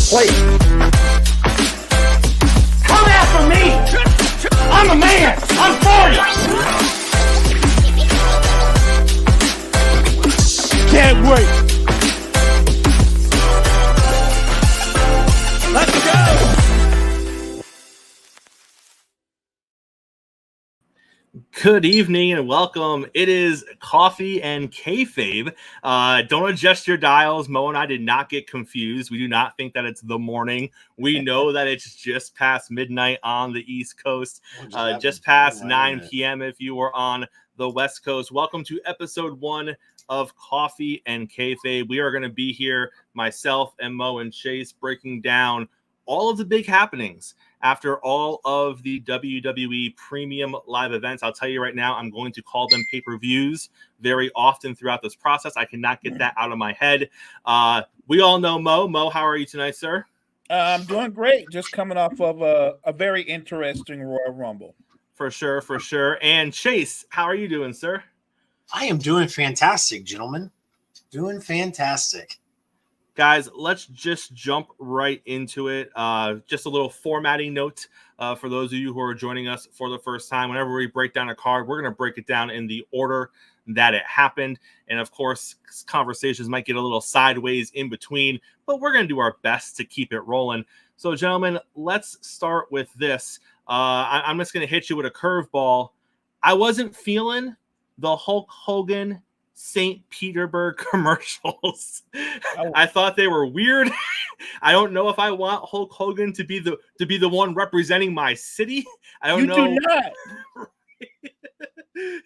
Please. Come after me! I'm a man! I'm 40! Can't wait! Let's go! Good evening and welcome. It is Coffee and Kayfabe. Don't adjust your dials. Mo and I did not get confused. We do not think that it's the morning. We know that it's just past midnight on the East Coast, just past 9 p.m. if you were on the West Coast. Welcome to episode 1 of Coffee and Kayfabe. We are going to be here, myself and Mo and Chase, breaking down all of the big happenings after all of the WWE premium live events. I'll tell you right now, I'm going to call them pay-per-views very often throughout this process. I cannot get that out of my head. We all know Mo. Mo, how are you tonight, sir? I'm doing great. Just coming off of a very interesting Royal Rumble. For sure. And Chase, how are you doing, sir? I am doing fantastic, gentlemen. Doing fantastic. Guys, let's just jump right into it. Just a little formatting note for those of you who are joining us for the first time. Whenever we break down a card, we're going to break it down in the order that it happened. And of course, conversations might get a little sideways in between, but we're going to do our best to keep it rolling. So, gentlemen, let's start with this. I'm just going to hit you with a curveball. I wasn't feeling the Hulk Hogan St. Petersburg commercials. I thought they were weird. I don't know if I want Hulk Hogan to be the one representing my city. I don't know. You do not.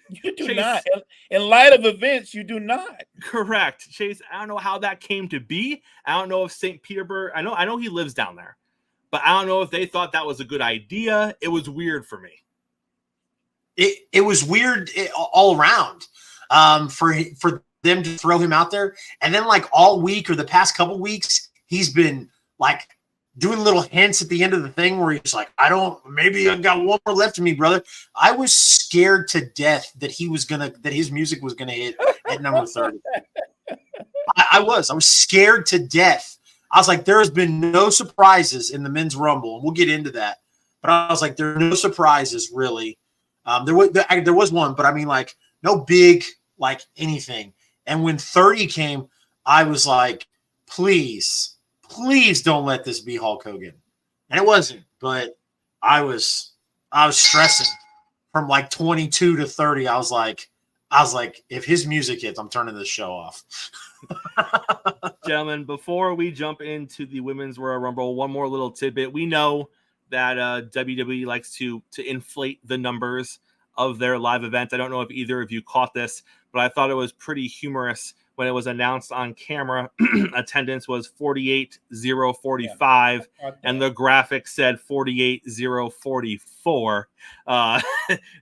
You do Chase, not. In light of events, you do not. Correct. Chase, I don't know how that came to be. I don't know if St. Petersburg, I know he lives down there, but I don't know if they thought that was a good idea. It was weird for me. It was weird all around. For them to throw him out there, and then like all week or the past couple weeks, he's been like doing little hints at the end of the thing where he's like, maybe I've got one more left of me, brother. I was scared to death that his music was gonna hit at number 30. I was scared to death. I was like, there has been no surprises in the men's rumble, and we'll get into that. But I was like, there are no surprises really. There was one, but I mean like. No big, like anything. And when 30 came, I was like, please don't let this be Hulk Hogan. And it wasn't, but I was stressing from like 22 to 30. I was like, if his music hits, I'm turning this show off. Gentlemen, before we jump into the Women's Royal Rumble, one more little tidbit. We know that WWE likes to inflate the numbers of their live event. I don't know if either of you caught this, but I thought it was pretty humorous when it was announced on camera. Attendance was 48,045, and the graphic said 48,044.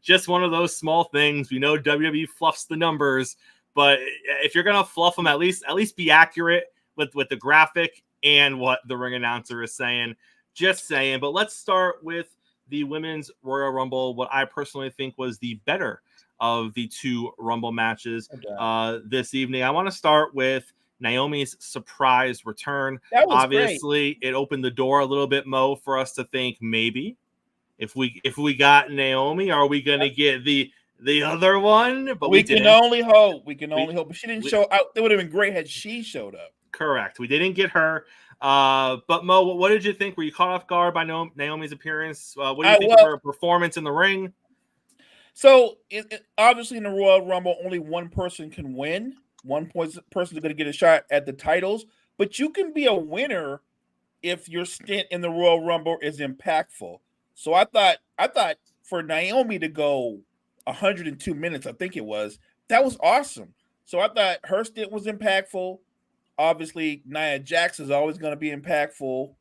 Just one of those small things. We know WWE fluffs the numbers, but if you're gonna fluff them, at least be accurate with the graphic and what the ring announcer is saying. Just saying. But let's start with the Women's Royal Rumble, what I personally think was the better of the two Rumble matches this evening. I want to start with Naomi's surprise return. Obviously, it opened the door a little bit, Mo, for us to think maybe if we got Naomi, are we going to get the other one? But we can only hope. We can only hope. But she didn't show up. It would have been great had she showed up. Correct. We didn't get her. But Mo, what did you think? Were you caught off guard by Naomi's appearance? What do you think of her performance in the ring? So, obviously in the Royal Rumble, only one person can win. One person is going to get a shot at the titles. But you can be a winner if your stint in the Royal Rumble is impactful. So I thought for Naomi to go 102 minutes, I think it was, that was awesome. So I thought her stint was impactful. Obviously, Nia Jax is always going to be impactful.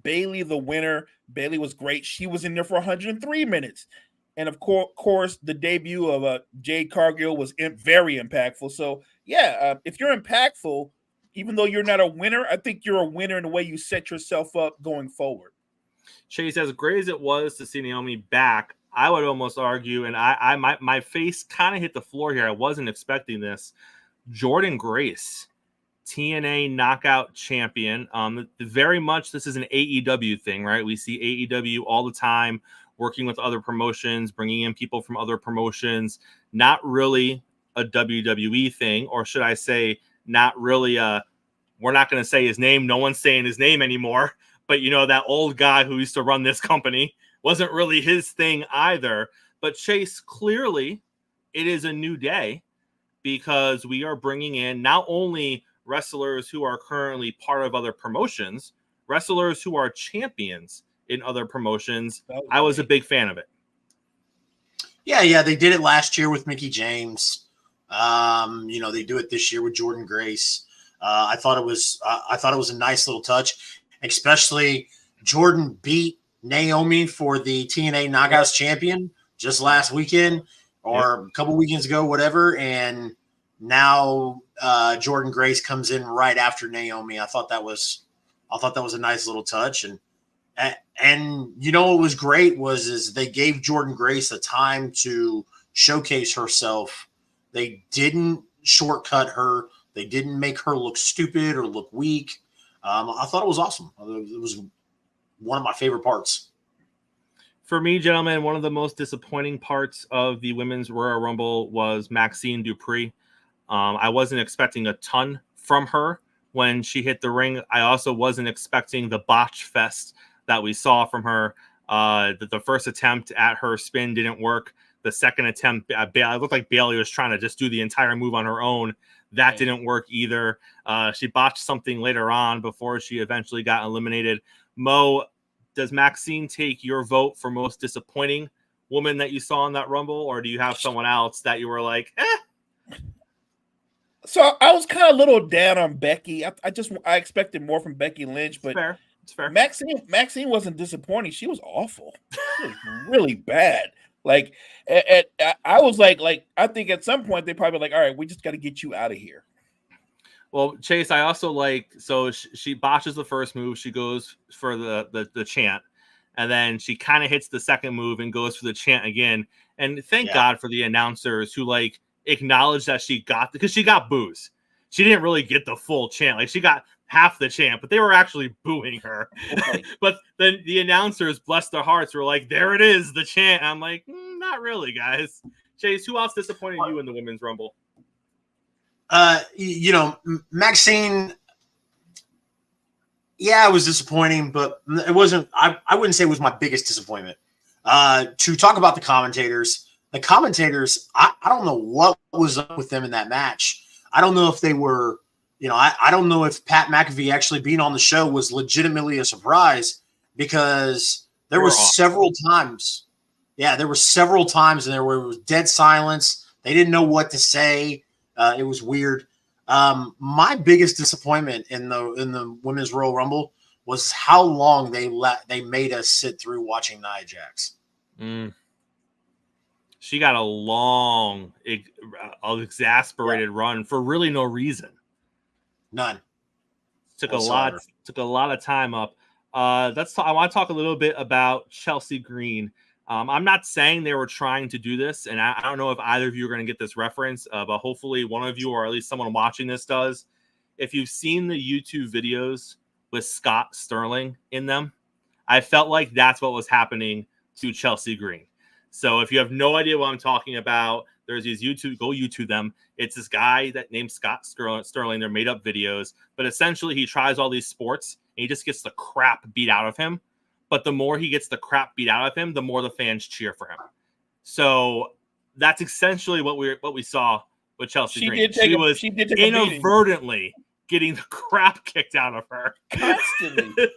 Bayley, the winner. Bayley was great. She was in there for 103 minutes. And, of course, the debut of Jade Cargill was very impactful. So, yeah, if you're impactful, even though you're not a winner, I think you're a winner in the way you set yourself up going forward. Chase, as great as it was to see Naomi back, I would almost argue, and my face kind of hit the floor here. I wasn't expecting this. Jordynne Grace TNA Knockout Champion. Very much this is an AEW thing, right? We see AEW all the time working with other promotions, bringing in people from other promotions. Not really a WWE thing, or should I say, not really a. We're not going to say his name. No one's saying his name anymore. But that old guy who used to run this company wasn't really his thing either. But Chase, clearly, it is a new day because we are bringing in not only wrestlers who are currently part of other promotions, wrestlers who are champions in other promotions. I was a big fan of it. Yeah, they did it last year with Mickie James. They do it this year with Jordynne Grace. I thought it was a nice little touch, especially Jordynne beat Naomi for the TNA Knockouts champion just last weekend or a couple weekends ago, whatever. And now Jordynne Grace comes in right after Naomi. I thought that was a nice little touch. And what was great is they gave Jordynne Grace the time to showcase herself. They didn't shortcut her. They didn't make her look stupid or look weak. I thought it was awesome. It was one of my favorite parts. For me, gentlemen, one of the most disappointing parts of the Women's Royal Rumble was Maxine Dupree. I wasn't expecting a ton from her when she hit the ring. I also wasn't expecting the botch fest that we saw from her. The first attempt at her spin didn't work. The second attempt, it looked like Bayley was trying to just do the entire move on her own. That didn't work either. She botched something later on before she eventually got eliminated. Mo, does Maxine take your vote for most disappointing woman that you saw in that Rumble, or do you have someone else that you were like, eh? So I was kind of a little down on Becky. I expected more from Becky Lynch, but It's fair. Maxine wasn't disappointing. She was awful. She was really bad. Like, I was like, I think at some point they probably like, all right, we just got to get you out of here. Well, Chase, I also so she botches the first move. She goes for the chant, and then she kind of hits the second move and goes for the chant again. And thank God for the announcers who acknowledged that because she got boos. She didn't really get the full chant. Like, she got half the chant, but they were actually booing her. Okay. But then the announcers, bless their hearts, were like, there it is, the chant. And I'm like, not really, guys. Chase, who else disappointed you in the Women's Rumble? Maxine, it was disappointing, but it wasn't, I wouldn't say it was my biggest disappointment. To talk about the commentators, I don't know what was up with them in that match. I don't know if they were, I don't know if Pat McAfee actually being on the show was legitimately a surprise, because there were several times. Yeah, there were several times and there was dead silence. They didn't know what to say. It was weird. My biggest disappointment in the Women's Royal Rumble was how long they made us sit through watching Nia Jax. She got a long, exasperated run for really no reason. None. Took a lot of time up. I want to talk a little bit about Chelsea Green. I'm not saying they were trying to do this, and I don't know if either of you are going to get this reference, but hopefully one of you, or at least someone watching this, does. If you've seen the YouTube videos with Scott Sterling in them, I felt like that's what was happening to Chelsea Green. So if you have no idea what I'm talking about, there's these go YouTube them. It's this guy that named Scott Sterling. They're made up videos, but essentially he tries all these sports and he just gets the crap beat out of him. But the more he gets the crap beat out of him, the more the fans cheer for him. So that's essentially what we saw with Chelsea Green. She was inadvertently getting the crap kicked out of her constantly.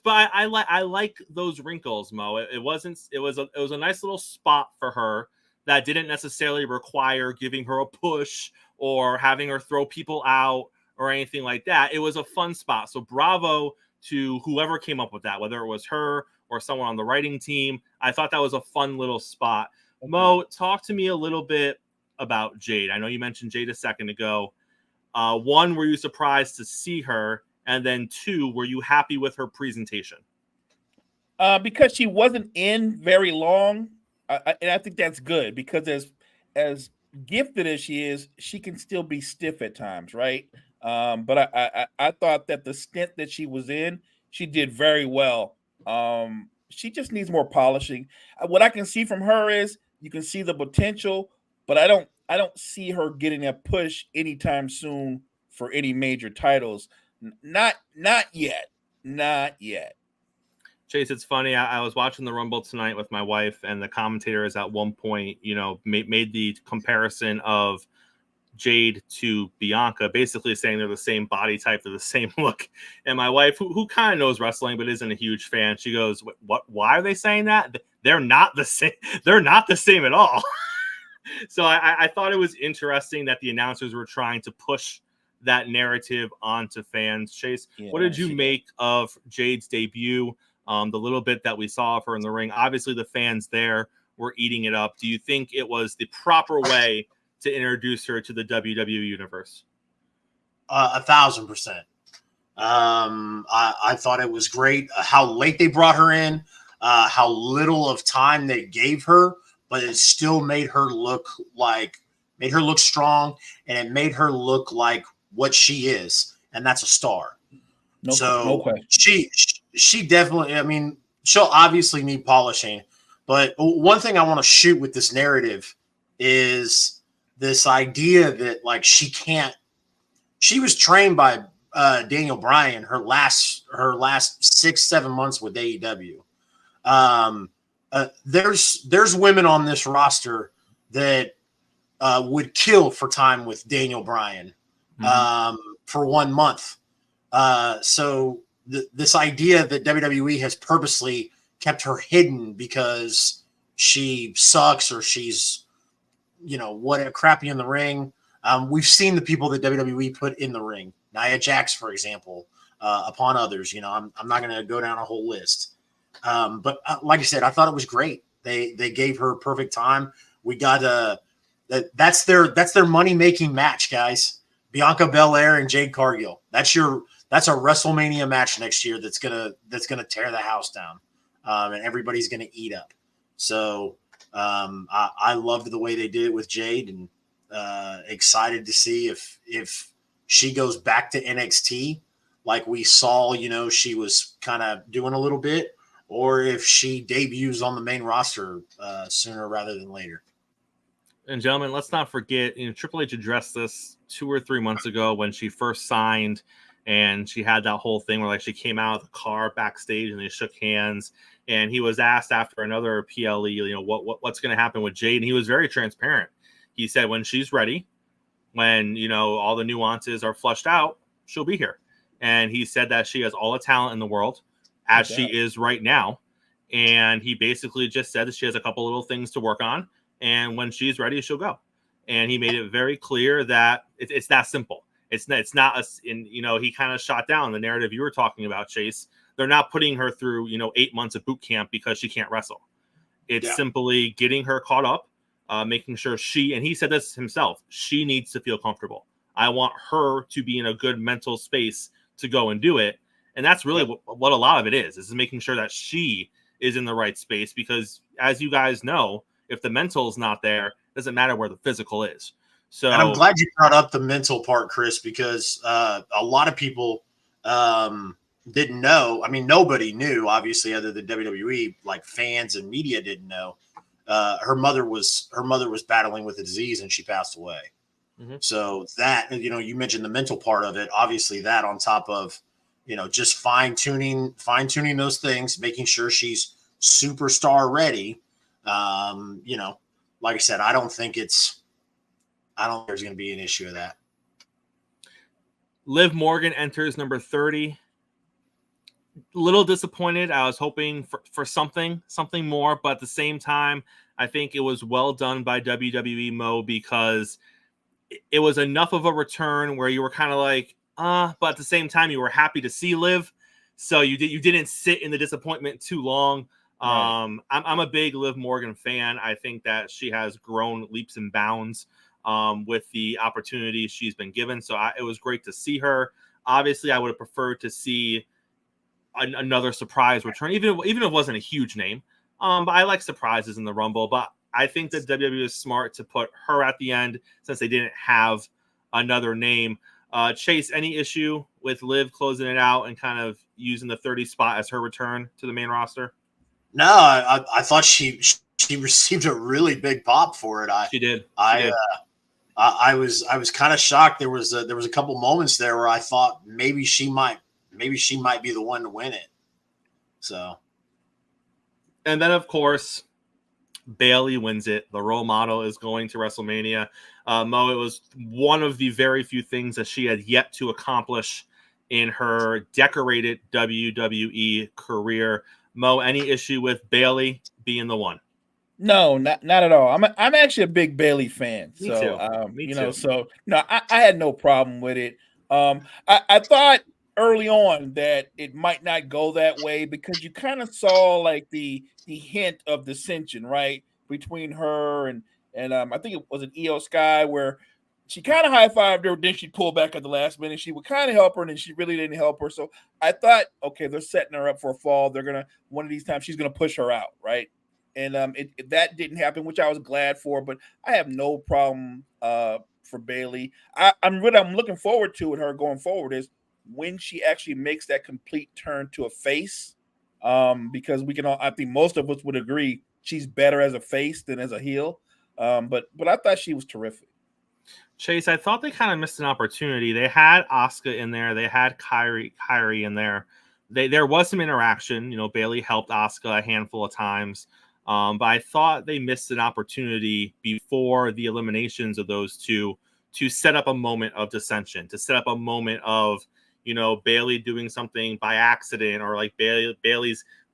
But I like those wrinkles, Mo. It was a nice little spot for her that didn't necessarily require giving her a push or having her throw people out or anything like that. It was a fun spot. So bravo to whoever came up with that, whether it was her or someone on the writing team. I thought that was a fun little spot. Okay. Mo, talk to me a little bit about Jade. I know you mentioned Jade a second ago. One, were you surprised to see her? And then two, were you happy with her presentation? Because she wasn't in very long. And I think that's good, because as gifted as she is, she can still be stiff at times, right? But I thought that the stint that she was in, she did very well. She just needs more polishing. What I can see from her is you can see the potential, but I don't see her getting a push anytime soon for any major titles. Not yet. Not yet. Chase, it's funny. I was watching the Rumble tonight with my wife, and the commentators at one point, made the comparison of Jade to Bianca, basically saying they're the same body type, they're the same look. And my wife, who kind of knows wrestling but isn't a huge fan, she goes, "What? Why are they saying that? They're not the same. They're not the same at all." So I thought it was interesting that the announcers were trying to push that narrative onto fans. Chase, what did you make of Jade's debut? The little bit that we saw of her in the ring, obviously the fans there were eating it up. Do you think it was the proper way to introduce her to the WWE universe? 1,000%. I thought it was great how late they brought her in, how little of time they gave her, but it still made her look strong, and it made her look like what she is, and that's a star. No question. She definitely, I mean, she'll obviously need polishing, but one thing I want to shoot with this narrative is this idea that like she was trained by Daniel Bryan her last 6-7 months with AEW. There's women on this roster that would kill for time with Daniel Bryan for 1 month. So this idea that WWE has purposely kept her hidden because she sucks or she's, what crappy in the ring. We've seen the people that WWE put in the ring, Nia Jax, for example, upon others. I'm not going to go down a whole list. But like I said, I thought it was great. They gave her perfect time. We got that's their money-making match, guys. Bianca Belair and Jade Cargill. That's a WrestleMania match next year that's gonna tear the house down, and everybody's gonna eat up. So I loved the way they did it with Jade, and excited to see if she goes back to NXT like we saw. She was kind of doing a little bit, or if she debuts on the main roster sooner rather than later. And gentlemen, let's not forget, Triple H addressed this 2 or 3 months ago when she first signed, and she had that whole thing where like she came out of the car backstage and they shook hands, and he was asked after another PLE, what's going to happen with Jade, and he was very transparent. He said when she's ready, when all the nuances are flushed out, she'll be here. And he said that she has all the talent in the world, as she is right now. And he basically just said that she has a couple little things to work on, and when she's ready, she'll go. And he made it very clear that it's that simple. It's not he kind of shot down the narrative you were talking about, Chase. They're not putting her through 8 months of boot camp because she can't wrestle. It's simply getting her caught up, making sure and he said this himself, she needs to feel comfortable. I want her to be in a good mental space to go and do it. And that's really what a lot of it is making sure that she is in the right space, because as you guys know, if the mental is not there, it doesn't matter where the physical is. So, and I'm glad you brought up the mental part, Chris, because a lot of people didn't know. I mean, nobody knew, obviously, other than WWE, like fans and media didn't know. Her mother was battling with a disease, and she passed away. Mm-hmm. So that, you mentioned the mental part of it. Obviously, that on top of, just fine tuning those things, making sure she's superstar ready. Like I said, I don't think there's going to be an issue of that. Liv Morgan enters number 30. Little disappointed. I was hoping for something more, but at the same time, I think it was well done by WWE, Mo, because it was enough of a return where you were kind of like, but at the same time, you were happy to see Liv, so you didn't sit in the disappointment too long. Right. I'm a big Liv Morgan fan. I think that she has grown leaps and bounds with the opportunities she's been given. So it was great to see her. Obviously, I would have preferred to see another surprise return, even if it wasn't a huge name. But I like surprises in the Rumble. But I think that WWE is smart to put her at the end since they didn't have another name. Chase, any issue with Liv closing it out and kind of using the 30 spot as her return to the main roster? No, I thought she received a really big pop for it. She did. I was kind of shocked. There was a couple moments there where I thought maybe she might be the one to win it. So, and then of course, Bayley wins it. The role model is going to WrestleMania. Mo, it was one of the very few things that she had yet to accomplish in her decorated WWE career. Mo, any issue with Bayley being the one? No, not at all. I'm actually a big Bayley fan. Me So too. Me too. So no, I had no problem with it. I thought early on that it might not go that way because you kind of saw like the hint of dissension, right, between her and I think it was an Io Sky where she kind of high-fived her, then she'd pull back at the last minute. She would kind of help her, and then she really didn't help her. So I thought, okay, they're setting her up for a fall. They're gonna one of these times she's gonna push her out, right? And that didn't happen, which I was glad for. But I have no problem for Bayley. I'm looking forward to it. Her going forward is when she actually makes that complete turn to a face, because we can all. I think most of us would agree she's better as a face than as a heel. But I thought she was terrific. Chase, I thought they kind of missed an opportunity. They had Asuka in there. They had Kyrie in there. There was some interaction. You know, Bayley helped Asuka a handful of times. But I thought they missed an opportunity before the eliminations of those two to set up a moment of dissension, to set up a moment of, you know, Bayley doing something by accident or like Bayley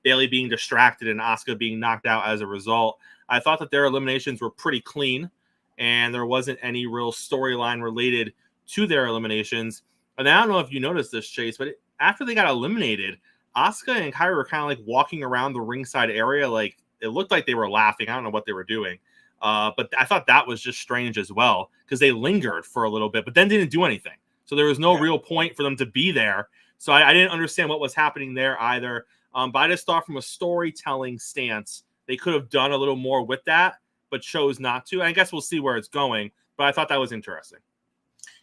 being distracted and Asuka being knocked out as a result. I thought that their eliminations were pretty clean and there wasn't any real storyline related to their eliminations. And I don't know if you noticed this, Chase, but after they got eliminated, Asuka and Kyrie were kind of like walking around the ringside area like, it looked like they were laughing. I don't know what they were doing. But I thought that was just strange as well because they lingered for a little bit, but then didn't do anything. So there was no real point for them to be there. So I didn't understand what was happening there either. But I just thought from a storytelling stance, they could have done a little more with that, but chose not to. And I guess we'll see where it's going. But I thought that was interesting.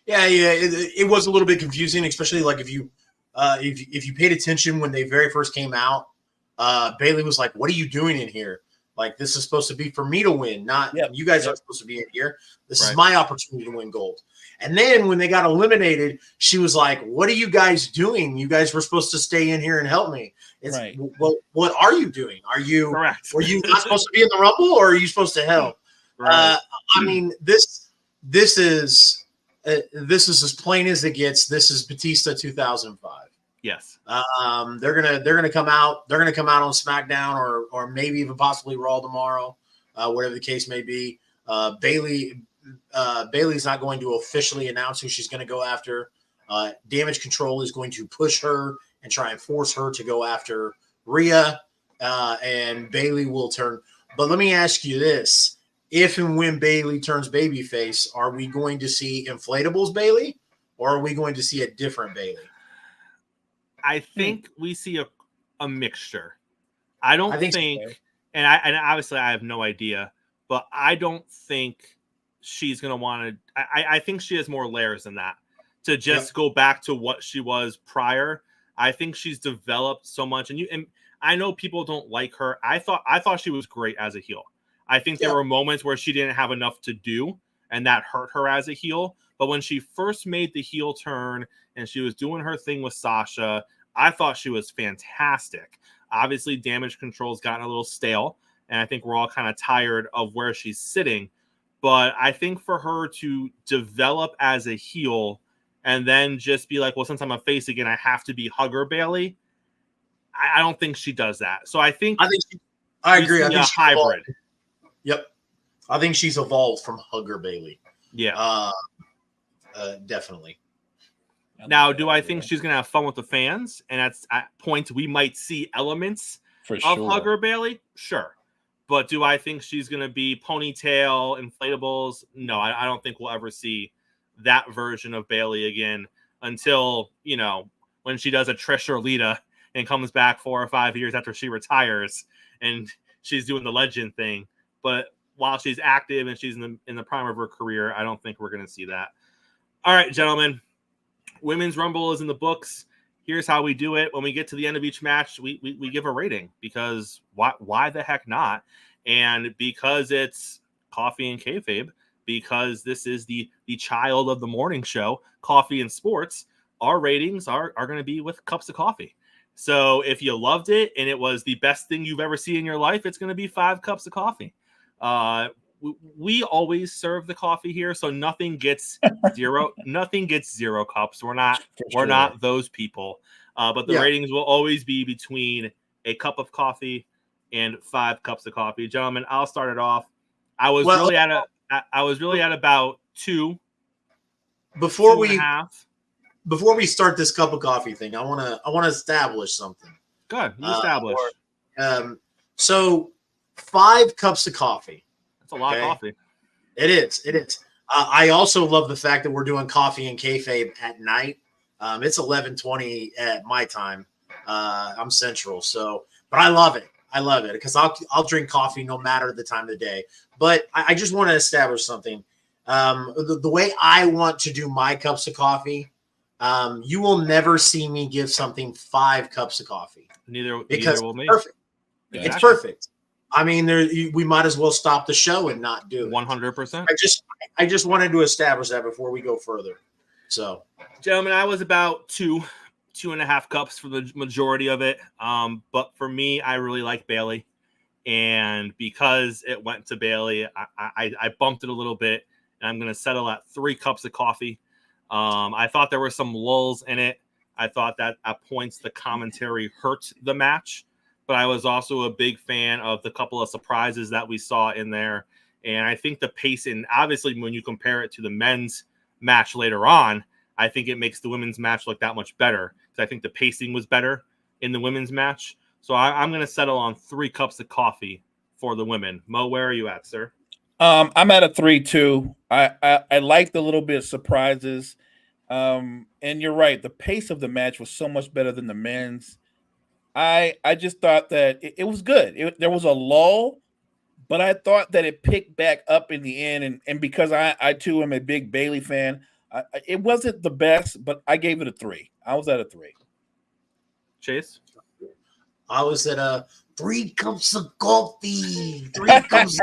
Yeah. It was a little bit confusing, especially like if you paid attention when they very first came out. Bayley was like, "What are you doing in here? Like, this is supposed to be for me to win, not you guys aren't supposed to be in here. This is my opportunity to win gold." And then when they got eliminated, she was like, "What are you guys doing? You guys were supposed to stay in here and help me." It's well, what are you doing? Are you were you not supposed to be in the Rumble, or are you supposed to help? I mean, this is as plain as it gets. This is Batista 2005. Yes. They're gonna come out. They're gonna come out on SmackDown or maybe even possibly Raw tomorrow, whatever the case may be. Bayley's not going to officially announce who she's going to go after. Damage Control is going to push her and try and force her to go after Rhea, and Bayley will turn. But let me ask you this: if and when Bayley turns babyface, are we going to see Inflatables Bayley, or are we going to see a different Bayley? I think we see a mixture. I think so. And obviously I have no idea, but I don't think she's going to want to. I think she has more layers than that to just go back to what she was prior. I think she's developed so much, and I know people don't like her. I thought she was great as a heel. I think there were moments where she didn't have enough to do, and that hurt her as a heel. But when she first made the heel turn and she was doing her thing with Sasha, I thought she was fantastic. Obviously, Damage Control's gotten a little stale, and I think we're all kind of tired of where she's sitting. But I think for her to develop as a heel and then just be like, well, since I'm a face again, I have to be Hugger Bayley. I don't think she does that. So I agree. I think she's hybrid. Evolved. Yep. I think she's evolved from Hugger Bayley. Yeah. Definitely. Now, do I think she's going to have fun with the fans? And at points we might see elements of Hugger Bayley? Sure. But do I think she's going to be ponytail, inflatables? No, I don't think we'll ever see that version of Bayley again until, you know, when she does a Trish or Lita and comes back 4 or 5 years after she retires and she's doing the legend thing. But while she's active and she's in the prime of her career, I don't think we're going to see that. All right, gentlemen. Women's Rumble is in the books. Here's how we do it. When we get to the end of each match, we give a rating, because why the heck not? And because it's Coffee and Kayfabe, because this is the child of the morning show, Coffee and Sports, our ratings are going to be with cups of coffee. So if you loved it and it was the best thing you've ever seen in your life, it's going to be 5 cups of coffee. We always serve the coffee here, so nothing gets zero. Nothing gets 0 cups. We're not those people. But the ratings will always be between a cup of coffee and 5 cups of coffee. Gentlemen, I'll start it off. I was really at about 2. Before 2.5. Before we start this cup of coffee thing, I wanna establish something. Good, you establish. So 5 cups of coffee. That's a lot of coffee. It is. I also love the fact that we're doing Coffee and Kayfabe at night. It's 11:20 at my time. I'm Central, but I love it. Because I'll drink coffee no matter the time of the day. But I just want to establish something. The way I want to do my cups of coffee, you will never see me give something 5 cups of coffee. Neither will me. Perfect. Exactly. It's perfect. I mean, we might as well stop the show and not do it. 100%. I just wanted to establish that before we go further. So, gentlemen, I was about 2.5 cups for the majority of it. But for me, I really like Bailey, and because it went to Bailey, I bumped it a little bit, and I'm going to settle at 3 cups of coffee. I thought there were some lulls in it. I thought that at points the commentary hurt the match, but I was also a big fan of the couple of surprises that we saw in there. And I think the pacing, obviously, when you compare it to the men's match later on, I think it makes the women's match look that much better, because I think the pacing was better in the women's match. So I'm going to settle on 3 cups of coffee for the women. Mo, where are you at, sir? I'm at a 3 too. I like the little bit of surprises. And you're right. The pace of the match was so much better than the men's. I just thought that it was good. There was a lull, but I thought that it picked back up in the end. And because I too am a big Bailey fan, it wasn't the best, but I gave it a 3. I was at a 3. Chase? I was at 3 cups of coffee. 3 cups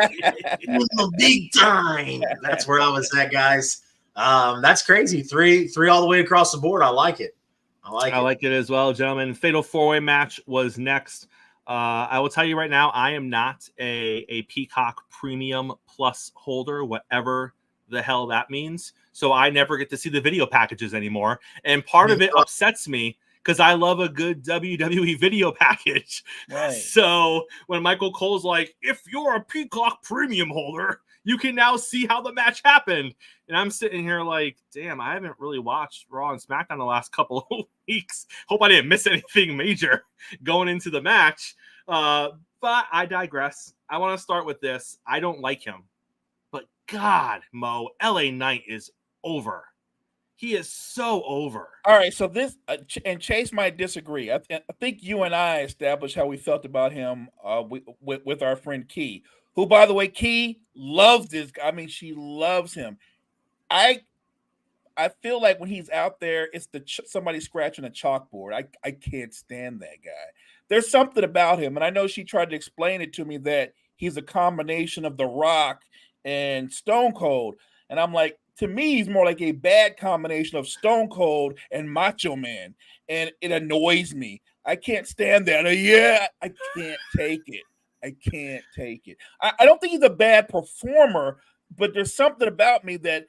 in the big time. That's where I was at, guys. That's crazy. 3 all the way across the board. I like it. I like it as well, gentlemen. Fatal 4-way match was next. I will tell you right now, I am not a Peacock Premium Plus holder, whatever the hell that means. So I never get to see the video packages anymore. And part of it upsets me, because I love a good WWE video package. Right. So when Michael Cole's like, if you're a Peacock Premium holder, you can now see how the match happened. And I'm sitting here like, damn, I haven't really watched Raw and SmackDown the last couple of weeks. Hope I didn't miss anything major going into the match. But I digress. I want to start with this. I don't like him. But God, Mo, LA Knight is over. He is so over. All right, so this and Chase might disagree. I think you and I established how we felt about him with our friend Key, who, by the way, Key loves this guy. I mean, she loves him. I feel like when he's out there, it's somebody scratching a chalkboard. I can't stand that guy. There's something about him, and I know she tried to explain it to me that he's a combination of The Rock and Stone Cold, and I'm like, to me, he's more like a bad combination of Stone Cold and Macho Man, and it annoys me. I can't stand that. I can't take it. I don't think he's a bad performer, but there's something about me that,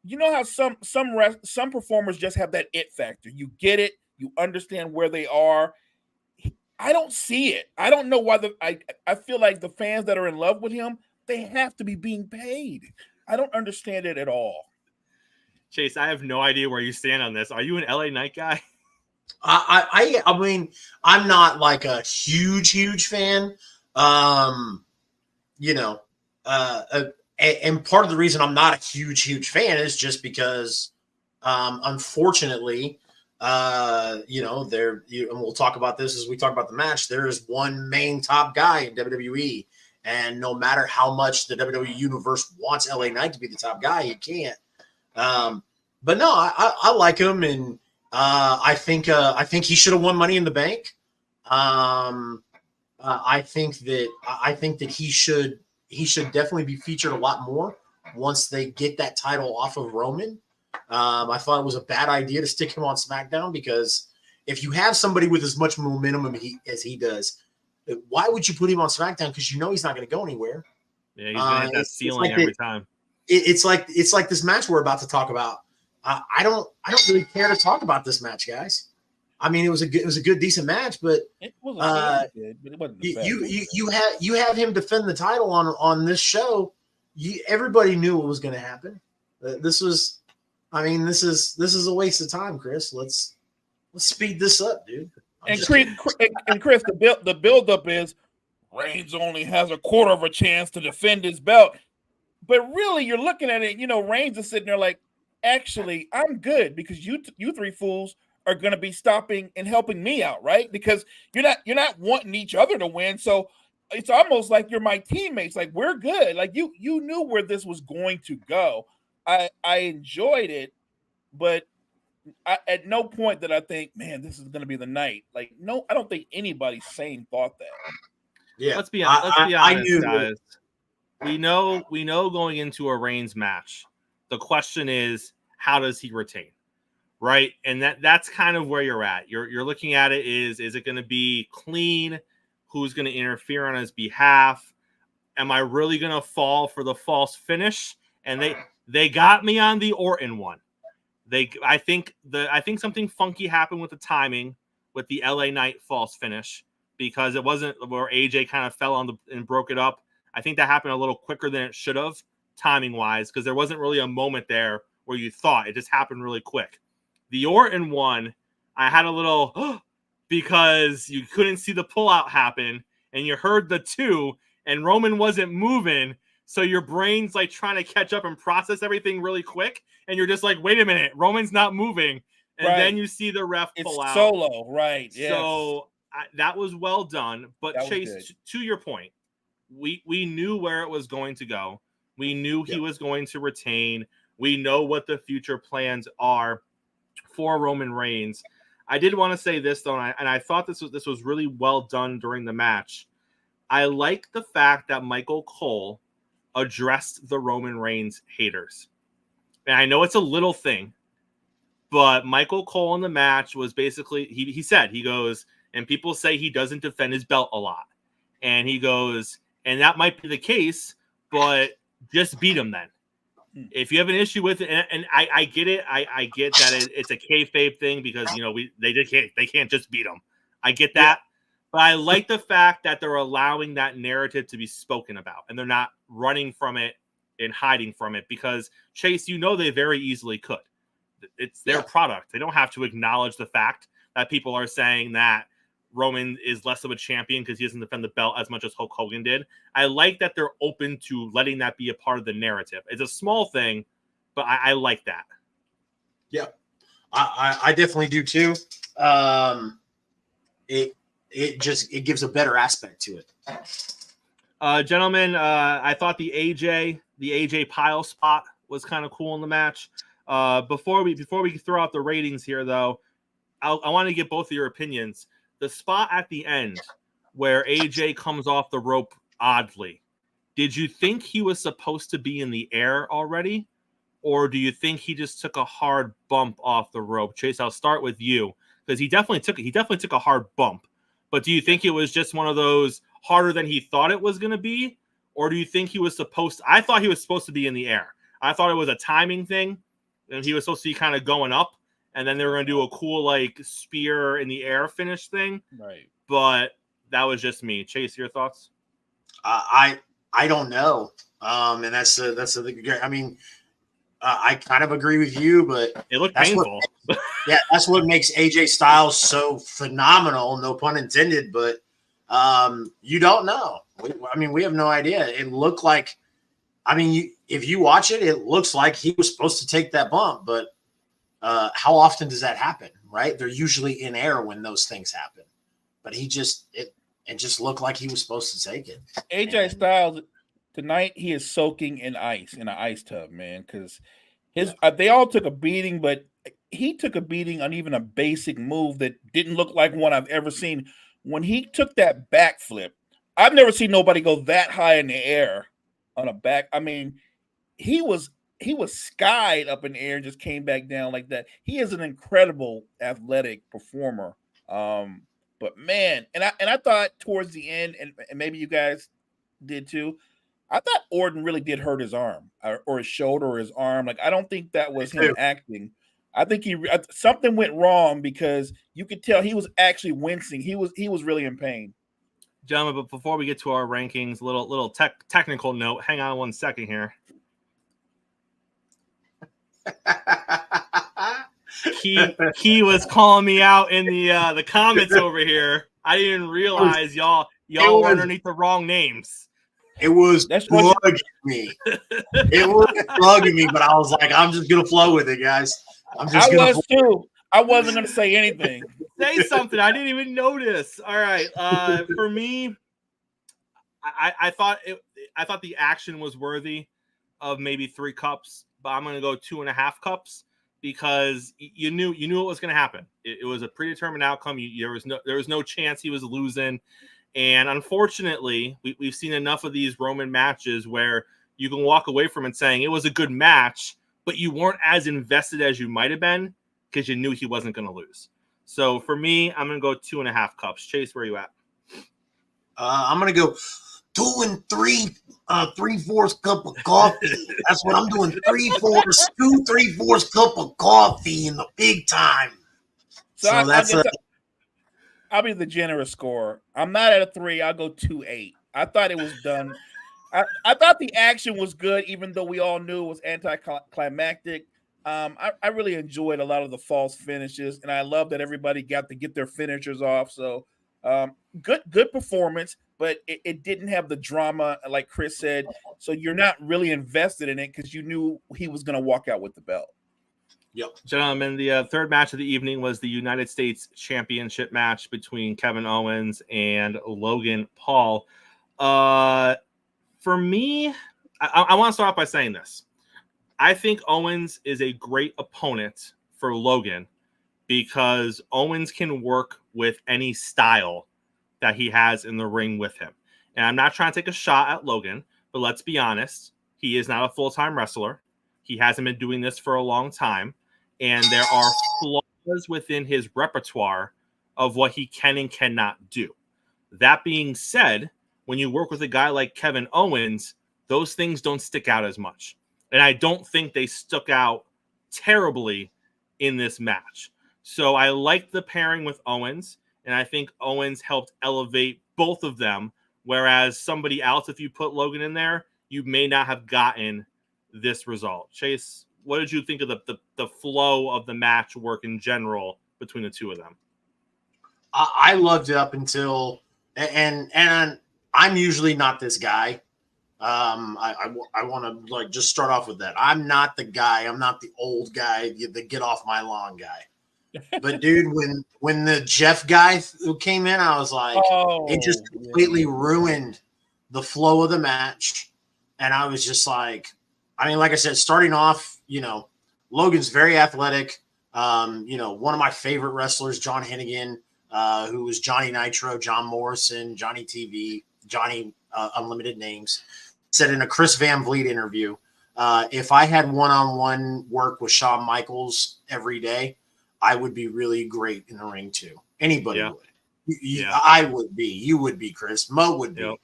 you know how some performers just have that it factor. You get it. You understand where they are. I don't see it. I don't know why I feel like the fans that are in love with him, they have to be being paid. I don't understand it at all. Chase, I have no idea where you stand on this. Are you an LA Knight guy? I mean, I'm not like a huge fan. And part of the reason I'm not a huge fan is just because, unfortunately, and we'll talk about this as we talk about the match. There is one main top guy in WWE, and no matter how much the WWE universe wants LA Knight to be the top guy, he can't. but no, I like him, and I think he should have won Money in the Bank. I think that he should definitely be featured a lot more once they get that title off of Roman. I thought it was a bad idea to stick him on SmackDown, because if you have somebody with as much momentum as he does, why would you put him on SmackDown? Because you know he's not going to go anywhere. Yeah, he's going to hit that ceiling like every time. It's like this match we're about to talk about. I don't really care to talk about this match, guys. I mean, it was a good, decent match, but it wasn't good, but it wasn't you have him defend the title on this show. Everybody knew what was going to happen. This is a waste of time, Chris. Let's speed this up, dude. And Chris, the build up is Reigns only has a quarter of a chance to defend his belt, but really you're looking at it. Reigns is sitting there like, actually, I'm good, because you three fools are going to be stopping and helping me out, right? Because you're not wanting each other to win, so it's almost like you're my teammates. Like, we're good. Like, you knew where this was going to go. I enjoyed it, but at no point did I think, man, this is going to be the night. Like, no, I don't think anybody sane thought that. Yeah, let's be honest, guys. We know going into a Reigns match, the question is, how does he retain? Right? And that's kind of where you're at. You're looking at it is it going to be clean? Who's going to interfere on his behalf? Am I really going to fall for the false finish? And they got me on the Orton one. I think something funky happened with the timing with the LA Knight false finish, because it wasn't where AJ kind of fell on and broke it up. I think that happened a little quicker than it should have, timing wise, because there wasn't really a moment there where you thought. It just happened really quick. The Orton one, I had a little because you couldn't see the pullout happen, and you heard the two, and Roman wasn't moving, so your brain's like trying to catch up and process everything really quick, and you're just like, wait a minute, Roman's not moving, and then you see the ref pull out. Solo, right? Yes. So that was well done. But Chase, to your point, we knew where it was going to go. We knew he was going to retain. We know what the future plans are for Roman Reigns. I did want to say this, though, and I thought this was really well done during the match. I like the fact that Michael Cole addressed the Roman Reigns haters. And I know it's a little thing, but Michael Cole in the match was basically, he goes, and people say he doesn't defend his belt a lot. And he goes, and that might be the case, but just beat him then. If you have an issue with it, and I get it, I get that it's a kayfabe thing, because they can't just beat him. I get that, but I like the fact that they're allowing that narrative to be spoken about, and they're not running from it and hiding from it, because Chase, they very easily could. It's their product. They don't have to acknowledge the fact that people are saying that Roman is less of a champion because he doesn't defend the belt as much as Hulk Hogan did. I like that they're open to letting that be a part of the narrative. It's a small thing, but I like that. Yeah, I definitely do too. It gives a better aspect to it. Gentlemen, I thought the AJ pile spot was kind of cool in the match. Before we throw out the ratings here, though, I want to get both of your opinions. The spot at the end where AJ comes off the rope oddly, did you think he was supposed to be in the air already, or do you think he just took a hard bump off the rope? Chase, I'll start with you, because he definitely took a hard bump. But do you think it was just one of those harder than he thought it was going to be, or do you think he was supposed to? I thought he was supposed to be in the air. I thought it was a timing thing, and he was supposed to be kind of going up, and then they were going to do a cool like spear in the air finish thing. Right. But that was just me. Chase, your thoughts? I don't know. And that's I mean, I kind of agree with you, but it looked painful. That's what makes AJ Styles so phenomenal. No pun intended, but you don't know. We have no idea. It looked like, if you watch it, it looks like he was supposed to take that bump, but how often does that happen, right? They're usually in air when those things happen, but it just looked like he was supposed to take it. AJ Styles tonight, he is soaking in ice, in an ice tub, man, because They all took a beating, but he took a beating on even a basic move that didn't look like one I've ever seen. When he took that backflip, I've never seen nobody go that high in the air on a back. I mean, he was skied up in the air and just came back down like that. He is an incredible athletic performer. But man, and I thought towards the end, and maybe you guys did too, I thought Orton really did hurt his arm or his shoulder or his arm. Like, I don't think that was him acting. I think something went wrong because you could tell he was actually wincing. He was really in pain. Gentlemen, but before we get to our rankings, little technical note. Hang on 1 second here. He was calling me out in the comments over here. I didn't realize y'all were underneath the wrong names. It was bugging me. It was bugging me, but I was like, I'm just gonna flow with it, guys. I was too. I wasn't gonna say anything. Say something. I didn't even notice. All right. For me, I thought the action was worthy of maybe 3 cups, but I'm gonna go 2.5 cups because you knew what was gonna happen. It was a predetermined outcome. There was no chance he was losing. And unfortunately, we've seen enough of these Roman matches where you can walk away from it saying it was a good match, but you weren't as invested as you might have been because you knew he wasn't going to lose. So for me, I'm going to go 2.5 cups. Chase, where are you at? I'm going to go 2 3/4 cup of coffee. That's what I'm doing. 2 3/4 cup of coffee in the big time. So I'll be the generous scorer. I'm not at a 3. I'll go 2.8. I thought it was done. I thought the action was good, even though we all knew it was anticlimactic. I really enjoyed a lot of the false finishes, and I love that everybody got to get their finishers off. So good performance, but it didn't have the drama, like Chris said. So you're not really invested in it because you knew he was going to walk out with the belt. Yep. Gentlemen, the third match of the evening was the United States Championship match between Kevin Owens and Logan Paul. For me, I want to start off by saying this. I think Owens is a great opponent for Logan because Owens can work with any style that he has in the ring with him. And I'm not trying to take a shot at Logan, but let's be honest. He is not a full-time wrestler. He hasn't been doing this for a long time. And there are flaws within his repertoire of what he can and cannot do. That being said, when you work with a guy like Kevin Owens, those things don't stick out as much. And I don't think they stuck out terribly in this match. So I like the pairing with Owens, and I think Owens helped elevate both of them, whereas somebody else, if you put Logan in there, you may not have gotten this result. Chase, what did you think of the flow of the match work in general between the two of them? I loved it up until and I'm usually not this guy. I want to just start off with that. I'm not the guy. I'm not the old guy, the get off my lawn guy. But dude, when the Jeff guy who came in, I was like, it just completely ruined the flow of the match. And I was just like, I mean, like I said, starting off, Logan's very athletic. One of my favorite wrestlers, John Hennigan, who was Johnny Nitro, John Morrison, Johnny TV, Johnny Unlimited Names, said in a Chris Van Vliet interview, if I had one-on-one work with Shawn Michaels every day, I would be really great in the ring too. Anybody would. I would be. You would be, Chris. Mo would be. Yep.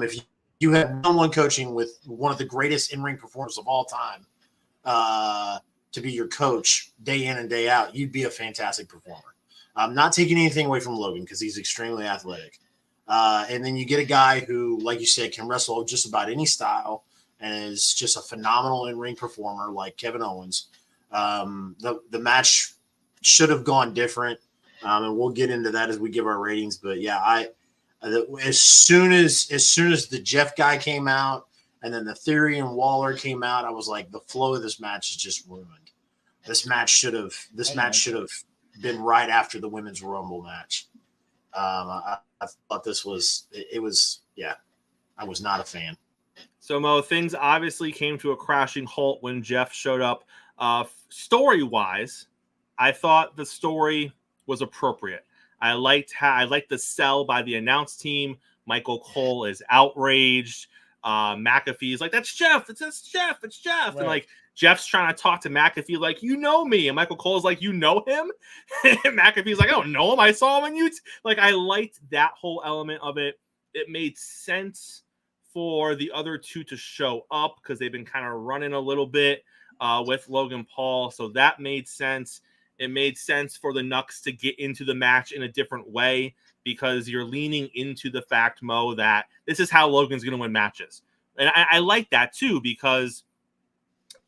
If you had one-on-one coaching with one of the greatest in-ring performers of all time to be your coach day in and day out, you'd be a fantastic performer. I'm not taking anything away from Logan because he's extremely athletic. And then you get a guy who, like you said, can wrestle just about any style and is just a phenomenal in-ring performer like Kevin Owens. The match should have gone different, and we'll get into that as we give our ratings. But yeah, as soon as the Jeff guy came out, and then the Theory and Waller came out, I was like, the flow of this match is just ruined. This match should have been right after the Women's Rumble match. I thought this was I was not a fan. So, Mo, things obviously came to a crashing halt when Jeff showed up. Story-wise, I thought the story was appropriate. I liked the sell by the announce team. Michael Cole is outraged. McAfee's like, that's Jeff. It's Jeff. It's Jeff. Right. And like Jeff's trying to talk to McAfee like, you know me. And Michael Cole's like, you know him? And McAfee's like, I don't know him. I saw him on YouTube. Like, I liked that whole element of it. It made sense for the other two to show up because they've been kind of running a little bit with Logan Paul. So that made sense. It made sense for the Knucks to get into the match in a different way because you're leaning into the fact, Mo, that this is how Logan's going to win matches. And I like that too, because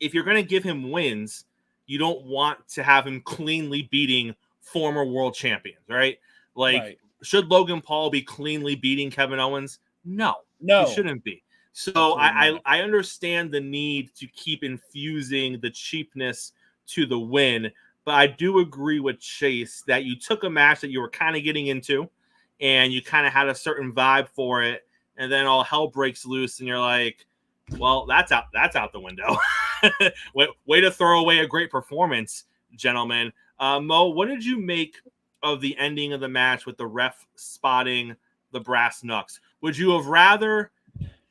if you're going to give him wins, you don't want to have him cleanly beating former world champions, right? Like, Should Logan Paul be cleanly beating Kevin Owens? No, he shouldn't be. So I understand the need to keep infusing the cheapness to the win, but I do agree with Chase that you took a match that you were kind of getting into and you kind of had a certain vibe for it, and then all hell breaks loose and you're like, well, that's out the window. Way to throw away a great performance, gentlemen. Mo, what did you make of the ending of the match with the ref spotting the brass knucks? Would you have rather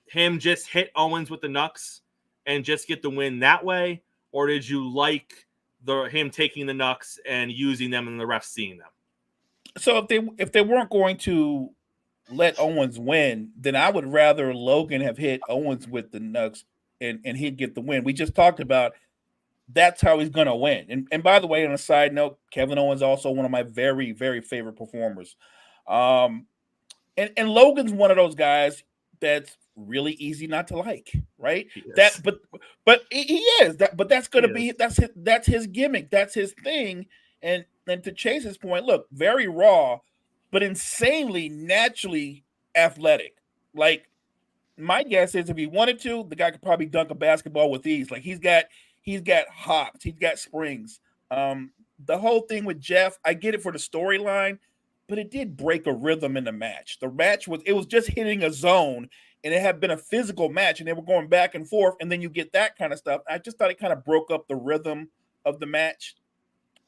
him just hit Owens with the knucks and just get the win that way, or did you like him taking the knucks and using them and the ref seeing them? So if they weren't going to let Owens win, then I would rather Logan have hit Owens with the knucks and he'd get the win. We just talked about that's how he's going to win. And by the way, on a side note, Kevin Owens also one of my very, very favorite performers. And Logan's one of those guys that's really easy not to like, right? But he is that. But that's going to be that's his gimmick. That's his thing. And to Chase's point, look, very raw, but insanely naturally athletic. Like, my guess is if he wanted to, the guy could probably dunk a basketball with ease. Like, he's got hops, he's got springs. The whole thing with Jeff, I get it for the storyline, but it did break a rhythm in the match. The match was just hitting a zone, and it had been a physical match, and they were going back and forth, and then you get that kind of stuff. I just thought it kind of broke up the rhythm of the match.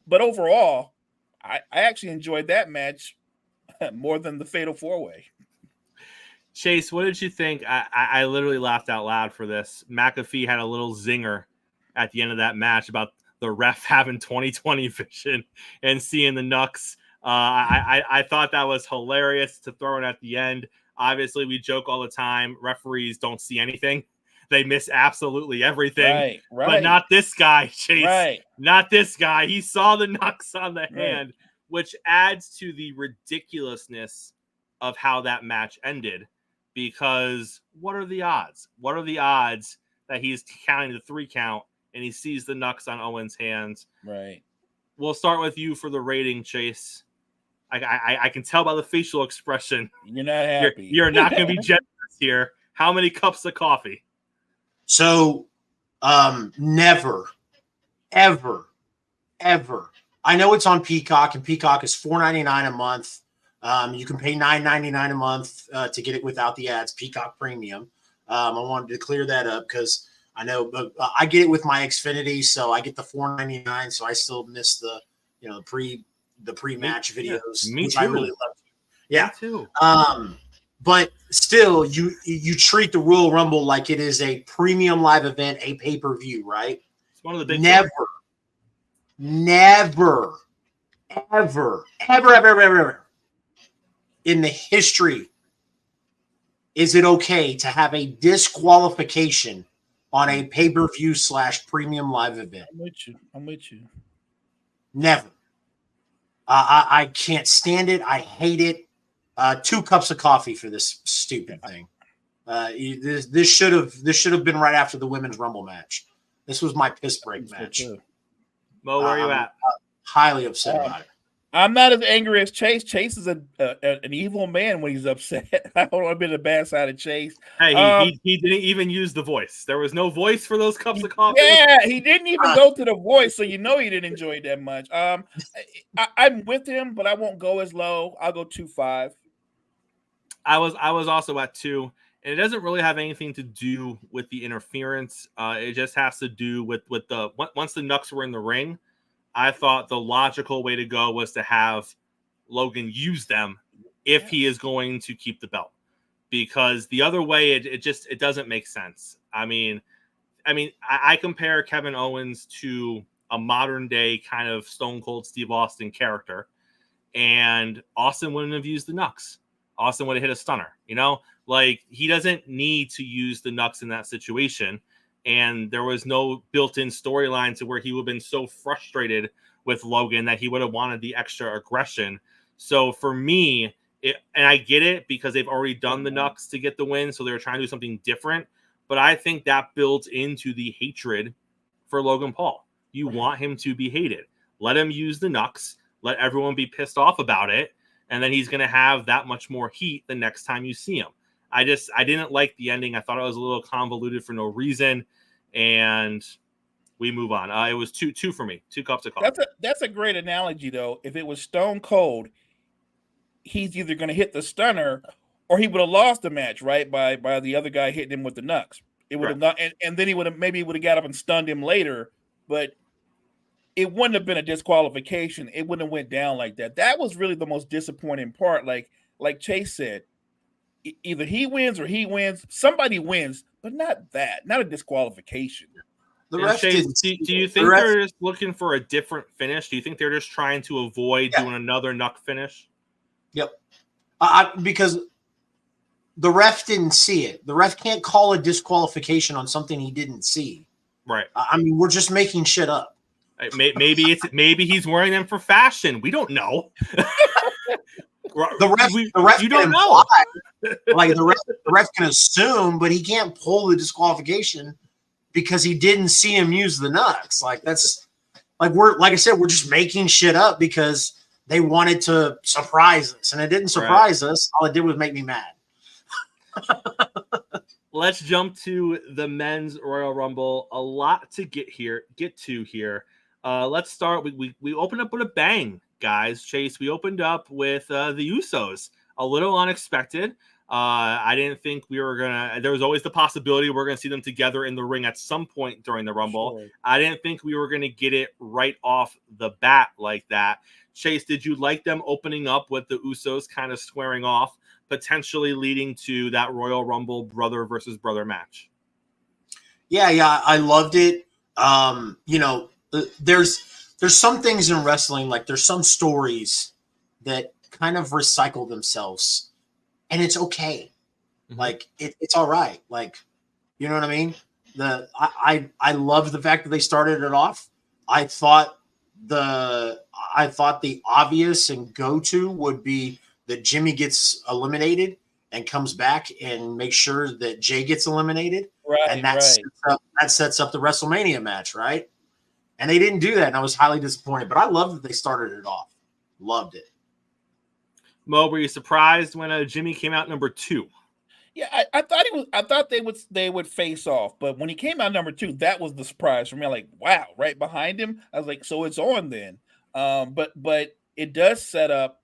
But overall, I actually enjoyed that match more than the Fatal 4-Way. Chase, what did you think? I literally laughed out loud for this. McAfee had a little zinger at the end of that match about the ref having 20/20 vision and seeing the knucks. I thought that was hilarious to throw in at the end. Obviously, we joke all the time. Referees don't see anything. They miss absolutely everything. Right. But not this guy, Chase. Right. Not this guy. He saw the knucks on the hand, which adds to the ridiculousness of how that match ended. Because what are the odds? What are the odds that he's counting the 3 count and he sees the knucks on Owens' hands? Right. We'll start with you for the rating, Chase. I can tell by the facial expression. You're not happy. You're not going to be generous here. How many cups of coffee? So, never, ever, ever. I know it's on Peacock, and Peacock is $4.99 a month. You can pay $9.99 a month to get it without the ads. Peacock Premium. I wanted to clear that up because I know I get it with my Xfinity, so I get the $4.99. So I still miss the pre-match videos, which I really love. Yeah, me too. But still, you treat the Royal Rumble like it is a premium live event, a pay-per-view, right? It's one of the big never, ever in the history is it okay to have a disqualification on a pay-per-view / premium live event. I'm with you. Never. I can't stand it. I hate it. 2 cups of coffee for this stupid thing. This should have been right after the Women's Rumble match. This was my piss break match. Mo, where are you at? Highly upset about it. I'm not as angry as Chase. Chase is an evil man when he's upset. I don't want to be the bad side of Chase. Hey, he didn't even use the voice. There was no voice for those cups of coffee. Yeah, he didn't even go to the voice, so you know he didn't enjoy it that much. I'm with him, but I won't go as low. I'll go 2.5. I was also at 2, And it doesn't really have anything to do with the interference. It just has to do with the once the Knucks were in the ring, I thought the logical way to go was to have Logan use them if he is going to keep the belt, because the other way it doesn't make sense. I mean, I compare Kevin Owens to a modern day kind of Stone Cold Steve Austin character, and Austin wouldn't have used the Knucks. Austin would have hit a stunner, like he doesn't need to use the Knucks in that situation. And there was no built-in storyline to where he would have been so frustrated with Logan that he would have wanted the extra aggression. So for me, and I get it because they've already done the Knucks to get the win, so they're trying to do something different. But I think that builds into the hatred for Logan Paul. You want him to be hated. Let him use the Knucks. Let everyone be pissed off about it. And then he's going to have that much more heat the next time you see him. I didn't like the ending. I thought it was a little convoluted for no reason. And we move on. It was two for me. 2 cups of coffee. That's a great analogy, though. If it was Stone Cold, he's either going to hit the stunner or he would have lost the match, right? By the other guy hitting him with the Knucks. It would have not, and then he would have got up and stunned him later, but it wouldn't have been a disqualification. It wouldn't have went down like that. That was really the most disappointing part. Like Chase said, either he wins or he wins. Somebody wins, but not a disqualification. The ref Chase, do you think they're just looking for a different finish? Do you think they're just trying to avoid doing another Knuck finish? Yep. Because the ref didn't see it. The ref can't call a disqualification on something he didn't see. Right. I mean, we're just making shit up. Maybe he's wearing them for fashion. We don't know. The ref you don't know. Like the ref can assume, but he can't pull the disqualification because he didn't see him use the Knucks. Like that's like I said, we're just making shit up because they wanted to surprise us, and it didn't surprise us. All it did was make me mad. Let's jump to the men's Royal Rumble. A lot to get to here. Let's start. We opened up with a bang, guys. Chase, we opened up with the Usos. A little unexpected. I didn't think we were gonna. There was always the possibility we're gonna see them together in the ring at some point during the Rumble. Sure. I didn't think we were gonna get it right off the bat like that. Chase, did you like them opening up with the Usos kind of squaring off, potentially leading to that Royal Rumble brother versus brother match? Yeah, I loved it. There's some things in wrestling, like there's some stories that kind of recycle themselves, and it's okay. Mm-hmm. Like it's all right. Like, you know what I mean? I love the fact that they started it off. I thought the obvious and go-to would be that Jimmy gets eliminated and comes back and makes sure that Jay gets eliminated. Right. And that sets up the WrestleMania match, right? And they didn't do that, and I was highly disappointed. But I love that they started it off. Loved it. Mo, were you surprised when Jimmy came out number 2? Yeah, I thought they would face off, but when he came out number 2, that was the surprise for me. I'm like, wow, right behind him. I was like, so it's on then. But it does set up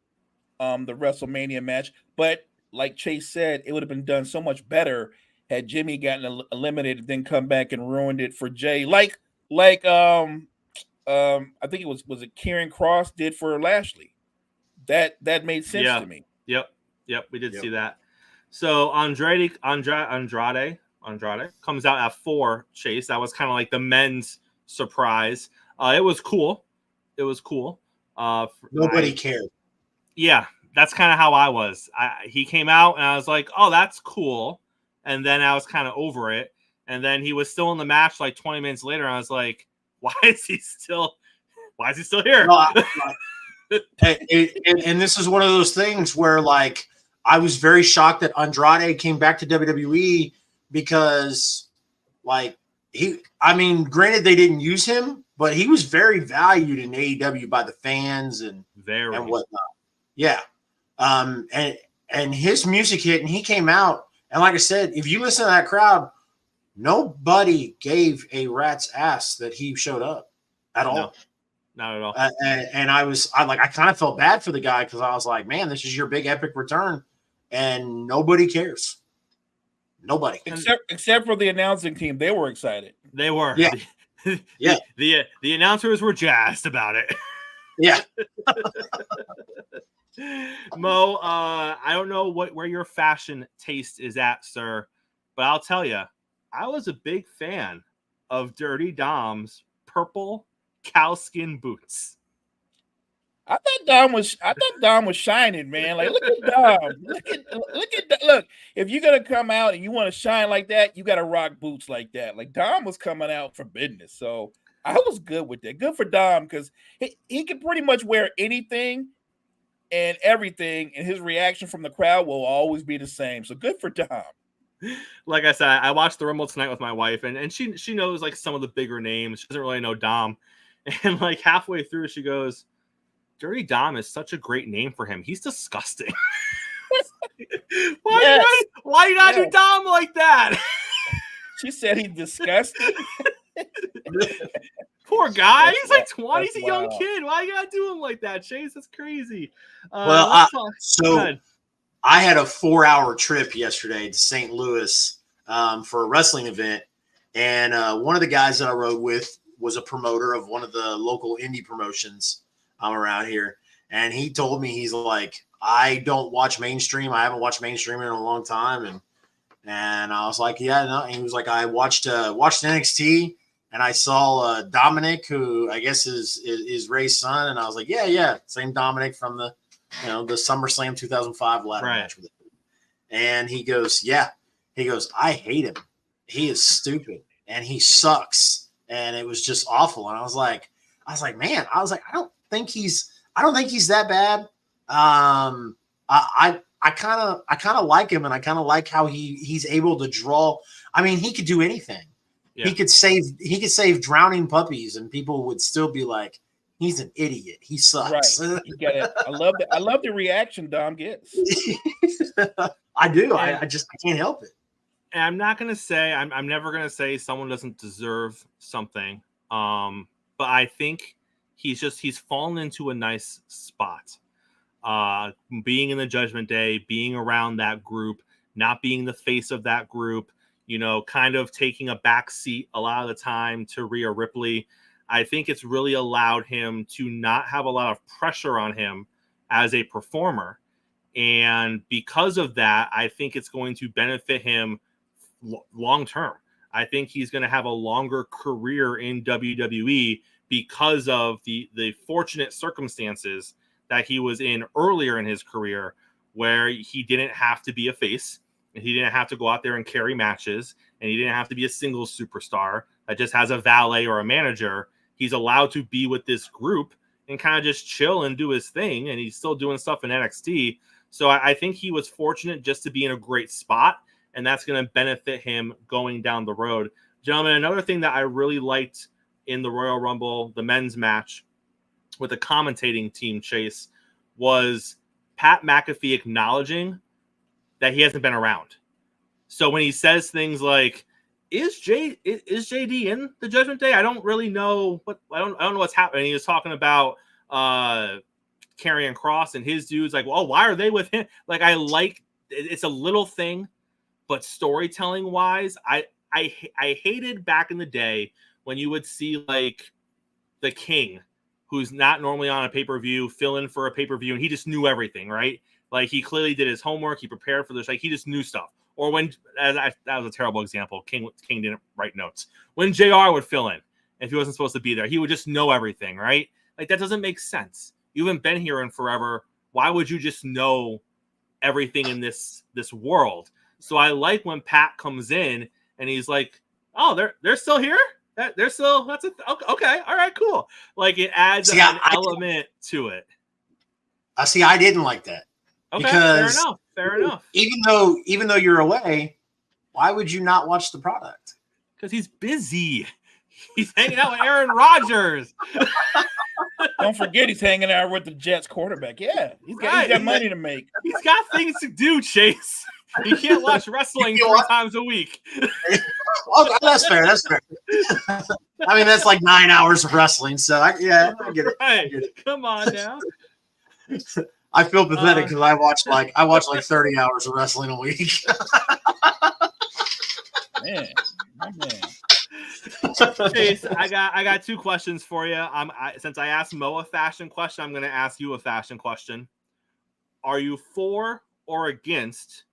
the WrestleMania match. But like Chase said, it would have been done so much better had Jimmy gotten eliminated, then come back and ruined it for Jay. Like I think it was it Kieran Cross did for Lashley. That made sense to me. Yep, we did see that. So Andrade comes out at 4. Chase, that was kind of like the men's surprise. It was cool. Nobody cared. Yeah, that's kind of how I was. He came out and I was like, oh, that's cool. And then I was kind of over it. And then he was still in the match like 20 minutes later. And I was like, why is he still here? No, and this is one of those things where like I was very shocked that Andrade came back to WWE because like granted they didn't use him, but he was very valued in AEW by the fans and whatnot. Yeah. And his music hit and he came out. And like I said, if you listen to that crowd, nobody gave a rat's ass that he showed up at all. No, not at all. And I kind of felt bad for the guy because I was like, man, this is your big epic return, and nobody cares. Nobody. Except for the announcing team, they were excited. They were. Yeah. Yeah. The announcers were jazzed about it. Yeah. Mo, I don't know where your fashion taste is at, sir, but I'll tell you, I was a big fan of Dirty Dom's purple cowskin boots. I thought Dom was shining, man. Like, look at Dom. Look. If you're gonna come out and you want to shine like that, you got to rock boots like that. Like Dom was coming out for business, so I was good with that. Good for Dom because he can pretty much wear anything and everything, and his reaction from the crowd will always be the same. So good for Dom. Like I said, I watched the Rumble tonight with my wife, and she knows like some of the bigger names. She doesn't really know Dom, and like halfway through, she goes, Dirty Dom is such a great name for him. He's disgusting. Why you not do Dom like that? She said he's disgusting. Poor guy. He's like 20. He's a young kid. Why you gotta do him like that, Chase? That's crazy. I had a 4-hour trip yesterday to St. Louis for a wrestling event, and one of the guys that I rode with was a promoter of one of the local indie promotions around here, and he told me, he's like, I don't watch mainstream. I haven't watched mainstream in a long time, and I was like, yeah, no. And he was like, I watched NXT, and I saw Dominic, who I guess is Ray's son, and I was like, yeah, same Dominic from the SummerSlam 2005 ladder match with him. And he goes, I hate him. He is stupid and he sucks, and it was just awful. And I was like, man, I don't think he's that bad. I kind of like him, and I kind of like how he's able to draw. I mean, he could do anything. Yeah. He could save drowning puppies, and people would still be like, he's an idiot. He sucks. Right. You get it. I love the reaction Dom gets. I do. I can't help it. And I'm not gonna say I'm never gonna say someone doesn't deserve something. But I think he's fallen into a nice spot. Being in the Judgment Day, being around that group, not being the face of that group, kind of taking a back seat a lot of the time to Rhea Ripley. I think it's really allowed him to not have a lot of pressure on him as a performer. And because of that, I think it's going to benefit him long term. I think he's going to have a longer career in WWE because of the fortunate circumstances that he was in earlier in his career, where he didn't have to be a face, and he didn't have to go out there and carry matches, and he didn't have to be a singles superstar that just has a valet or a manager. He's allowed to be with this group and kind of just chill and do his thing, and he's still doing stuff in NXT. So I think he was fortunate just to be in a great spot, and that's going to benefit him going down the road. Gentlemen, another thing that I really liked in the Royal Rumble, the men's match with the commentating team, Chase, was Pat McAfee acknowledging that he hasn't been around. So when he says things like, is JD in the Judgment Day? I don't really know I don't know what's happening. He was talking about Karrion Kross and his dudes, like, well, why are they with him? Like, it's a little thing, but storytelling wise, I hated back in the day when you would see like the King, who's not normally on a pay-per-view, fill in for a pay-per-view, and he just knew everything, right? Like, he clearly did his homework, he prepared for this, like, he just knew stuff. Or when, that was a terrible example, King didn't write notes. When JR would fill in, if he wasn't supposed to be there, he would just know everything, right? Like, that doesn't make sense. You haven't been here in forever. Why would you just know everything in this world? So I like when Pat comes in and he's like, "Oh, they're still here. They're still okay. All right, cool." Like, it adds an element to it. I didn't like that. Okay, because fair enough. Even though you're away, why would you not watch the product? Because he's busy. He's hanging out with Aaron Rodgers. Don't forget, he's hanging out with the Jets quarterback. Yeah, he's got money to make. He's got things to do, Chase. You can't watch wrestling 3 times a week. Oh, that's fair. That's fair. I mean, that's like 9 hours of wrestling. So I get it. Right. Come on now. I feel pathetic because I watch like 30 hours of wrestling a week. man, my man. Chase, I got two questions for you. Since I asked Mo a fashion question, I'm going to ask you a fashion question. Are you for or against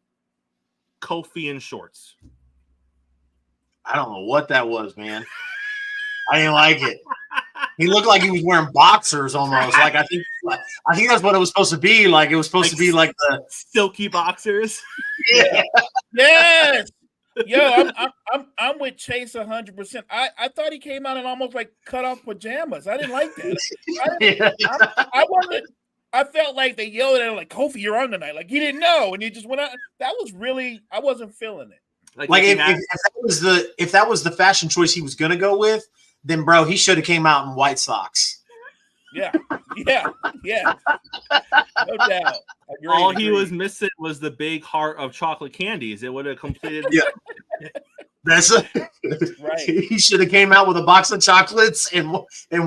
Kofi in shorts? I don't know what that was, man. I didn't like it. He looked like he was wearing boxers almost. Like I think that's what it was supposed to be. Like it was supposed to be like the silky boxers. Yeah. Yes. Yo, I'm with Chase 100%. I thought he came out in almost like cut off pajamas. I didn't like that. I wasn't. I felt like they yelled at him like, "Kofi, you're on tonight." Like he didn't know, and he just went out. That was really. I wasn't feeling it. Like if that was the fashion choice he was gonna go with, then bro, he should have came out in white socks. Yeah. No doubt. All he was missing was the big heart of chocolate candies. It would have completed. Yeah. That's right. He should have came out with a box of chocolates and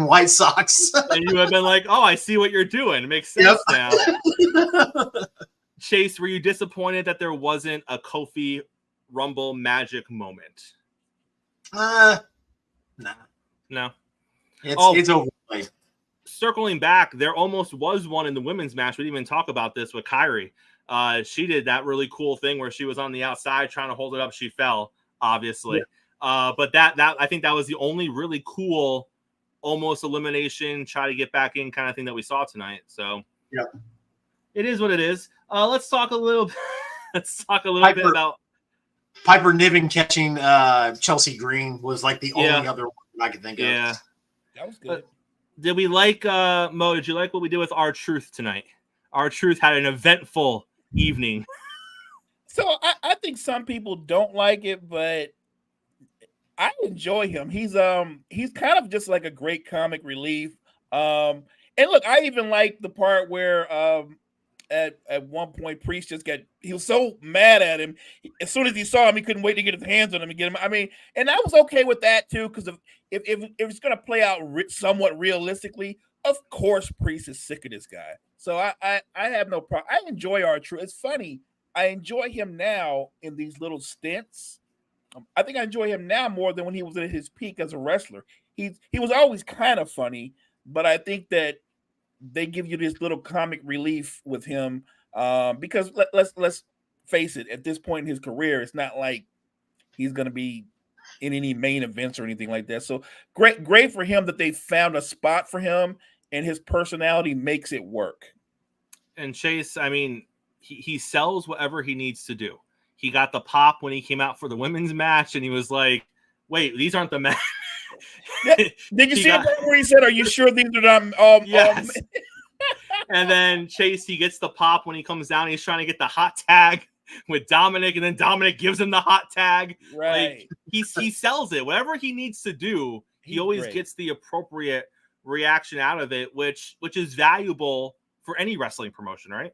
white socks. And you have been like, "Oh, I see what you're doing. It makes sense now." Chase, were you disappointed that there wasn't a Kofi Rumble magic moment? Nah. No. It's overplayed. Circling back, there almost was one in the women's match. We didn't even talk about this with Kyrie. She did that really cool thing where she was on the outside trying to hold it up. She fell, obviously. Yeah. But that I think that was the only really cool almost elimination, try to get back in kind of thing that we saw tonight. So yeah, it is what it is. Let's talk a little bit about Piper Niven catching Chelsea Green was like the only other one I could think of. Yeah. That was good. Did we like Mo? Did you like what we did with R-Truth tonight? R-Truth had an eventful evening. So I think some people don't like it, but I enjoy him. He's kind of just like a great comic relief. And look, I even like the part where at one point Priest he was so mad at him. As soon as he saw him, he couldn't wait to get his hands on him and get him. I mean, and I was okay with that too, because if it's going to play out somewhat realistically, of course Priest is sick of this guy. So I have no problem. I enjoy R-Truth. It's funny. I enjoy him now in these little stints. I think I enjoy him now more than when he was at his peak as a wrestler. He was always kind of funny, but I think that they give you this little comic relief with him because let's face it, at this point in his career, it's not like he's going to be in any main events or anything like that. So great for him that they found a spot for him, and his personality makes it work. And Chase, I mean, he sells whatever he needs to do. He got the pop when he came out for the women's match, and he was like, "Wait, these aren't the men." Did you see the part where he said, "Are you sure these are not?" Yes. And then Chase, he gets the pop when he comes down. He's trying to get the hot tag with Dominic, and then Dominic gives him the hot tag. Right. Like, he sells it. Whatever he needs to do, he always gets the appropriate reaction out of it, which is valuable for any wrestling promotion, right?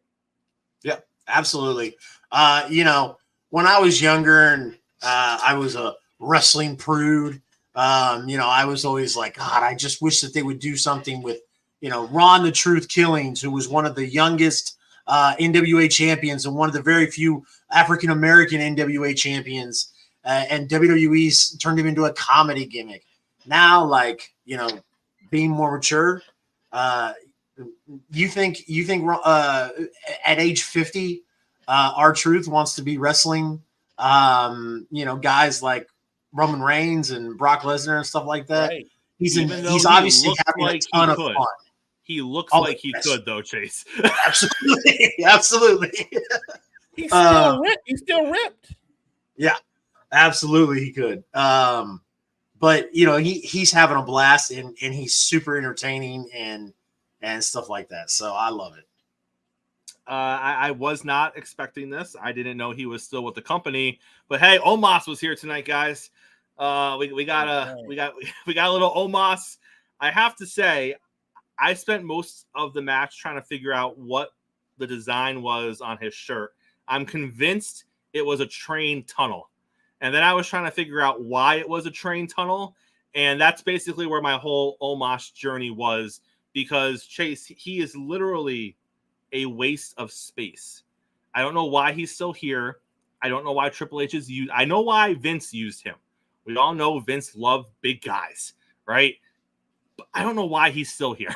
Yeah, absolutely. When I was younger and I was a wrestling prude, I was always like, God, I just wish that they would do something with, Ron the Truth Killings, who was one of the youngest NWA champions and one of the very few African-American NWA champions, and WWE's turned him into a comedy gimmick. Now, being more mature, you think at age 50, R-Truth wants to be wrestling, guys like Roman Reigns and Brock Lesnar and stuff like that. Right. He's obviously having a ton of fun. He looks like he could, though, Chase. Absolutely. He's still ripped. He's still ripped. Yeah, absolutely he could. But he's having a blast and he's super entertaining and stuff like that. So I love it. I was not expecting this. I didn't know he was still with the company. But hey, Omos was here tonight, guys. We got a little Omos. I have to say, I spent most of the match trying to figure out what the design was on his shirt. I'm convinced it was a train tunnel. And then I was trying to figure out why it was a train tunnel. And that's basically where my whole Omos journey was, because Chase, he is literally a waste of space. I don't know why he's still here. I don't know why Triple H is used. I know why Vince used him. We all know Vince loved big guys, right? But I don't know why he's still here.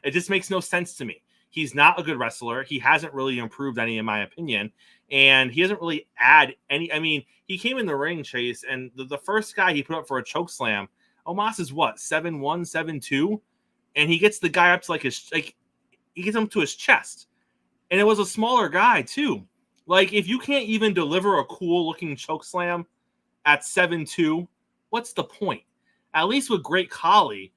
It just makes no sense to me. He's not a good wrestler. He hasn't really improved any, in my opinion. And he doesn't really add any. I mean, he came in the ring, Chase, and the first guy he put up for a choke slam, Omos is what, 7'1", 7'2"? And he gets the guy up to he gets him to his chest. And it was a smaller guy, too. Like, if you can't even deliver a cool-looking choke slam at 7'2", what's the point? At least with Great Khali,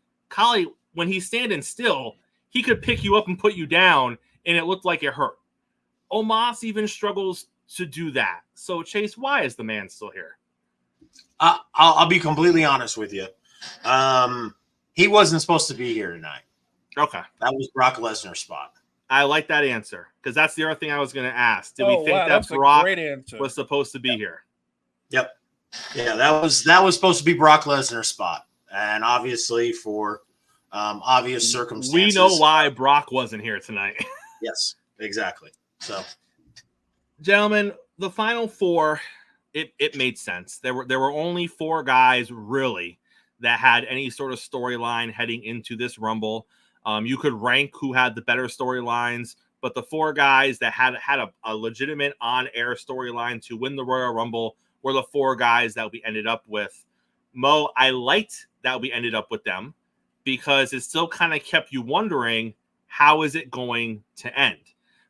when he's standing still, he could pick you up and put you down, and it looked like it hurt. Omos even struggles to do that. So, Chase, why is the man still here? I'll be completely honest with you. He wasn't supposed to be here tonight. Okay. That was Brock Lesnar's spot. I like that answer, because that's the other thing I was going to ask. Did we think that that's Brock was supposed to be here? Yep. Yeah, that was supposed to be Brock Lesnar's spot. And obviously for obvious circumstances. We know why Brock wasn't here tonight. Yes, exactly. So, gentlemen, the final four, it made sense. There were only four guys really that had any sort of storyline heading into this Rumble. You could rank who had the better storylines, but the four guys that had a legitimate on-air storyline to win the Royal Rumble were the four guys that we ended up with. Mo, I liked that we ended up with them because it still kind of kept you wondering, how is it going to end?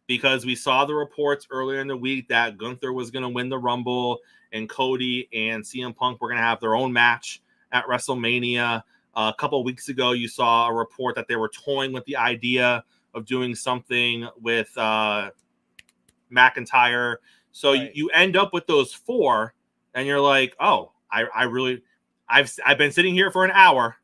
Because we saw the reports earlier in the week that Gunther was going to win the Rumble and Cody and CM Punk were going to have their own match at WrestleMania. A couple of weeks ago, you saw a report that they were toying with the idea of doing something with McIntyre. So right. you end up with those four, and you're like, oh, I've been sitting here for an hour,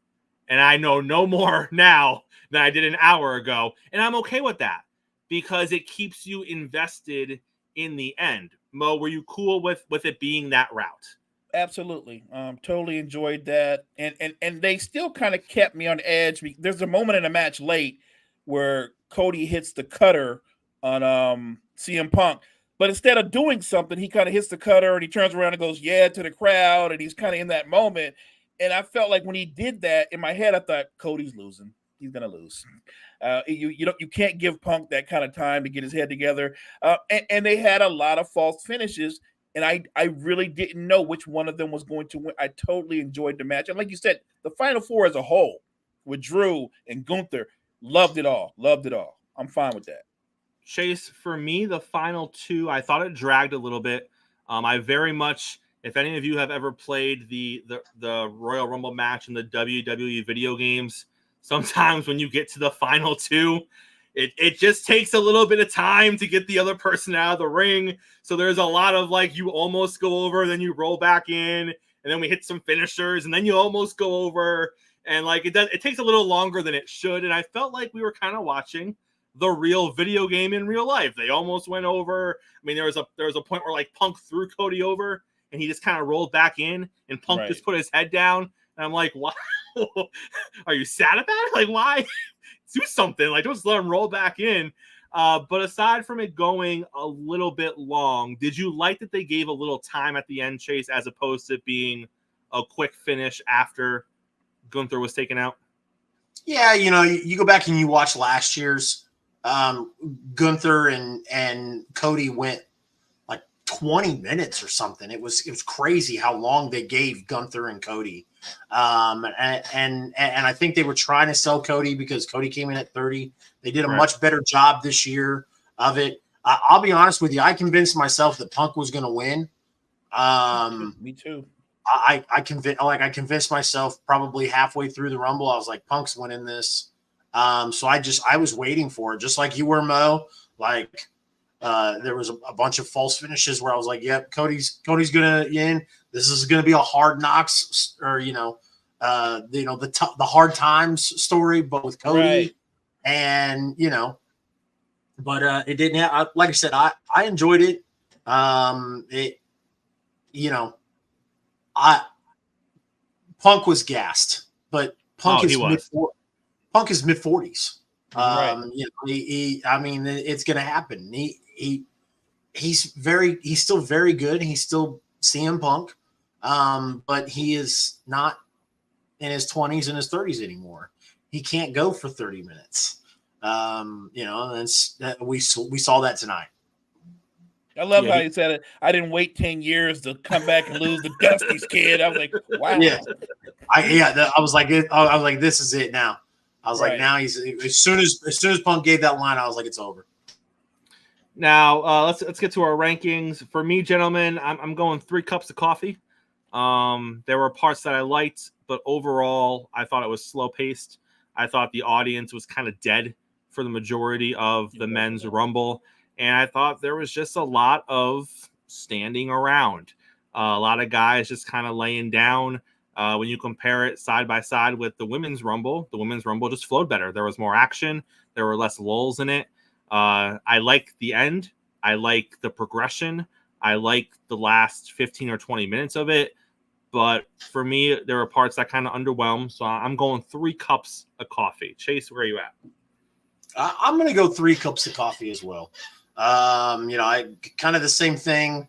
and I know no more now than I did an hour ago, and I'm okay with that because it keeps you invested in the end. Mo, were you cool with it being that route? Absolutely. Totally enjoyed that. And they still kind of kept me on edge. There's a moment in the match late where Cody hits the cutter on CM Punk. But instead of doing something, he kind of hits the cutter and he turns around and goes, yeah, to the crowd. And he's kind of in that moment. And I felt like when he did that, in my head, I thought, Cody's losing. He's going to lose. You can't give Punk that kind of time to get his head together. And they had a lot of false finishes. And I really didn't know which one of them was going to win. I totally enjoyed the match. And like you said, the Final Four as a whole with Drew and Gunther, loved it all. Loved it all. I'm fine with that. Chase, for me, the final two, I thought it dragged a little bit. I very much, if any of you have ever played the Royal Rumble match in the WWE video games, sometimes when you get to the final two, it just takes a little bit of time to get the other person out of the ring. So there's a lot of like, you almost go over, then you roll back in, and then we hit some finishers, and then you almost go over. And like it takes a little longer than it should. And I felt like we were kind of watching the real video game in real life. They almost went over. I mean, there was a point where like Punk threw Cody over and he just kind of rolled back in, and Punk just put his head down. And I'm like, why? Are you sad about it? Like, why? Do something. Like, don't just let him roll back in. But aside from it going a little bit long, did you like that they gave a little time at the end, Chase, as opposed to being a quick finish after Gunther was taken out? Yeah, you go back and you watch last year's Gunther and Cody went like 20 minutes or something. It was crazy how long they gave Gunther and Cody. And I think they were trying to sell Cody because Cody came in at 30. They did a much better job this year of it. I'll be honest with you. I convinced myself that Punk was going to win. Me too. I convinced myself probably halfway through the Rumble. I was like, Punk's winning this. So I was waiting for it, just like you were, Mo. Like there was a bunch of false finishes where I was like, yep, Cody's gonna in. This is gonna be a hard knocks, or the hard times story, but with Cody, right. And but it didn't have. Like I said, I enjoyed it. Punk was gassed, but Punk is mid-40s. Right. I mean, it's going to happen. he's still very good. He's still CM Punk, but he is not in his 20s and his 30s anymore. He can't go for 30 minutes. We saw that tonight. I love how he said it. I didn't wait 10 years to come back and lose the Dusty's kid. I was like, wow. Yeah. I was like, this is it now. I was like, now he's as soon as Punk gave that line, I was like, it's over. Now let's get to our rankings. For me, gentlemen, I'm going 3 cups of coffee. There were parts that I liked, but overall, I thought it was slow paced. I thought the audience was kind of dead for the majority of the men's rumble. And I thought there was just a lot of standing around. A lot of guys just kind of laying down. When you compare it side by side with the women's rumble just flowed better. There was more action. There were less lulls in it. I like the end. I like the progression. I like the last 15 or 20 minutes of it. But for me, there were parts that kind of underwhelmed. So I'm going 3 cups of coffee. Chase, where are you at? I'm going to go 3 cups of coffee as well. I kind of the same thing.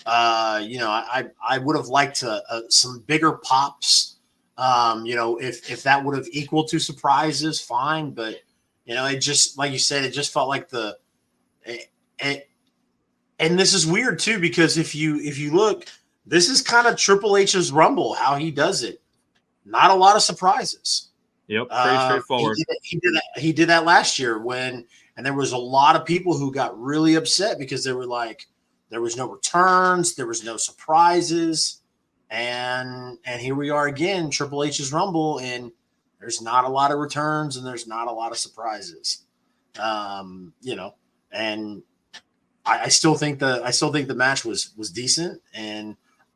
I would have liked some bigger pops. If that would have equaled to surprises, fine. But it just, like you said, it just felt like and this is weird too, because if you look, this is kind of Triple H's Rumble, how he does it. Not a lot of surprises. Yep, pretty straightforward. He did that last year and there was a lot of people who got really upset because they were like, there was no returns, there was no surprises, and here we are again, Triple H's Rumble, and there's not a lot of returns and there's not a lot of surprises. And I still think the match was decent,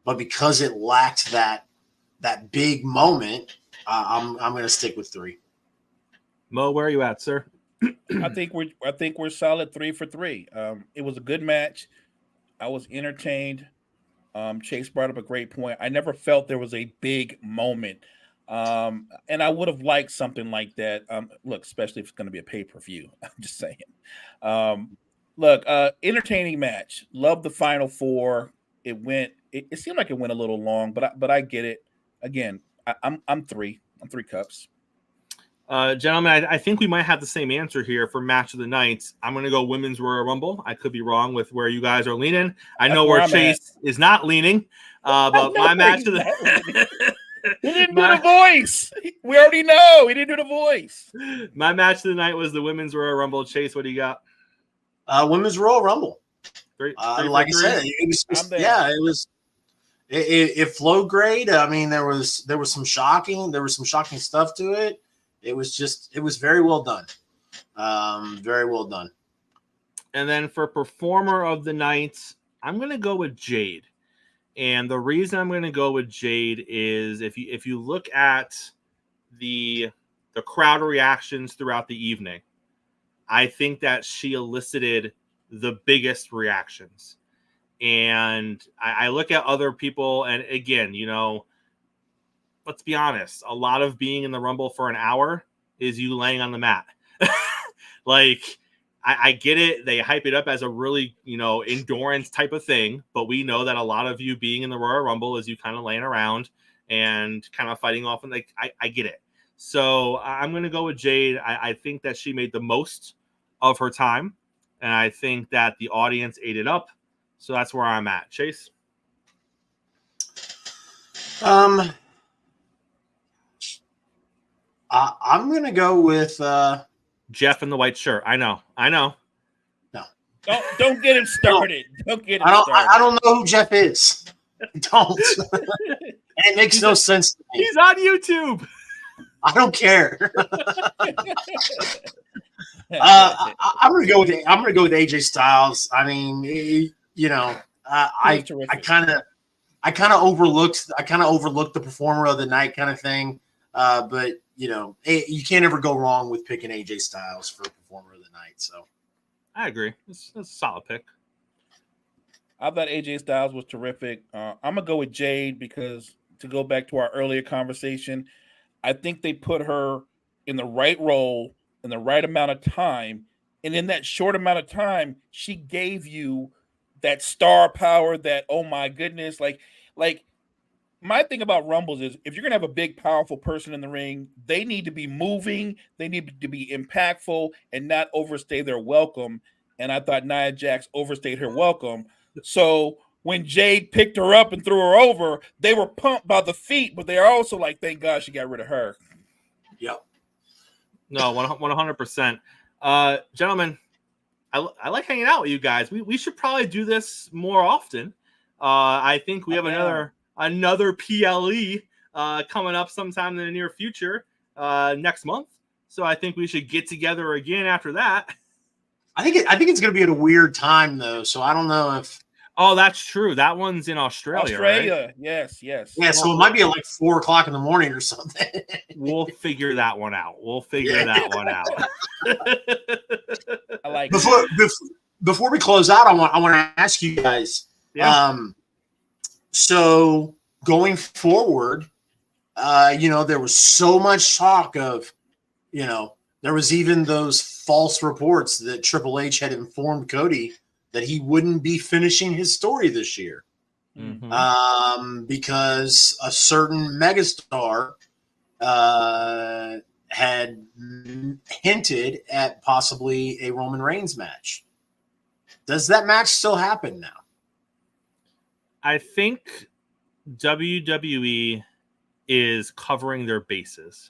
but because it lacked that big moment, I'm going to stick with 3. Mo, where are you at, sir? I think we're solid 3 for 3. It was a good match. I was entertained. Chase brought up a great point. I never felt there was a big moment. And I would have liked something like that. Look, especially if it's going to be a pay-per-view. I'm just saying. Entertaining match. Love the Final 4. It seemed like it went a little long, but I get it. Again, I'm 3. I'm 3 cups. Gentlemen, I think we might have the same answer here for match of the night. I'm going to go Women's Royal Rumble. I could be wrong with where you guys are leaning. I know where Chase is not leaning, but my match of the he didn't do the voice. We already know he didn't do the voice. My match of the night was the Women's Royal Rumble. Chase, what do you got? Women's Royal Rumble. Three like I said, it was just, it flowed great. I mean, there was some shocking stuff to it. It was very well done. Very well done. And then for performer of the night, I'm going to go with Jade. And the reason I'm going to go with Jade is if you look at the crowd reactions throughout the evening, I think that she elicited the biggest reactions. And I look at other people, and again, let's be honest, a lot of being in the Rumble for an hour is you laying on the mat. I get it. They hype it up as a really, endurance type of thing, but we know that a lot of you being in the Royal Rumble is you kind of laying around and kind of fighting off. And I get it. So I'm going to go with Jade. I think that she made the most of her time, and I think that the audience ate it up. So that's where I'm at. Chase? I'm going to go with Jeff in the white shirt. I know. No. Don't get him started. Don't get him started. I don't know who Jeff is. Don't. It makes no sense to me. He's on YouTube. I don't care. I'm gonna go with AJ Styles. I mean, I kind of overlooked the performer of the night kind of thing. But you can't ever go wrong with picking AJ Styles for performer of the night. So I agree. That's a solid pick. I thought AJ Styles was terrific. I'm gonna go with Jade because, to go back to our earlier conversation, I think they put her in the right role in the right amount of time, and in that short amount of time, she gave you that star power, that oh my goodness, like my thing about Rumbles is if you're gonna have a big, powerful person in the ring, they need to be moving, they need to be impactful, and not overstay their welcome. And I thought Nia Jax overstayed her welcome. So when Jade picked her up and threw her over, they were pumped by the feat, but they're also like, thank God she got rid of her. Yep. No, 100%. Gentlemen, I like hanging out with you guys. We should probably do this more often. I think we have another PLE coming up sometime in the near future next month. So I think we should get together again after that. I think it's going to be at a weird time though, so I don't know if. Oh, that's true. That one's in Australia, right? Yes. Yeah, so it might be at like 4 o'clock in the morning or something. We'll figure that one out. That one out. I like before we close out, I want to ask you guys. Yeah. So going forward, there was so much talk of, there was even those false reports that Triple H had informed Cody that he wouldn't be finishing his story this year. Mm-hmm. Because a certain megastar had hinted at possibly a Roman Reigns match. Does that match still happen now? I think WWE is covering their bases.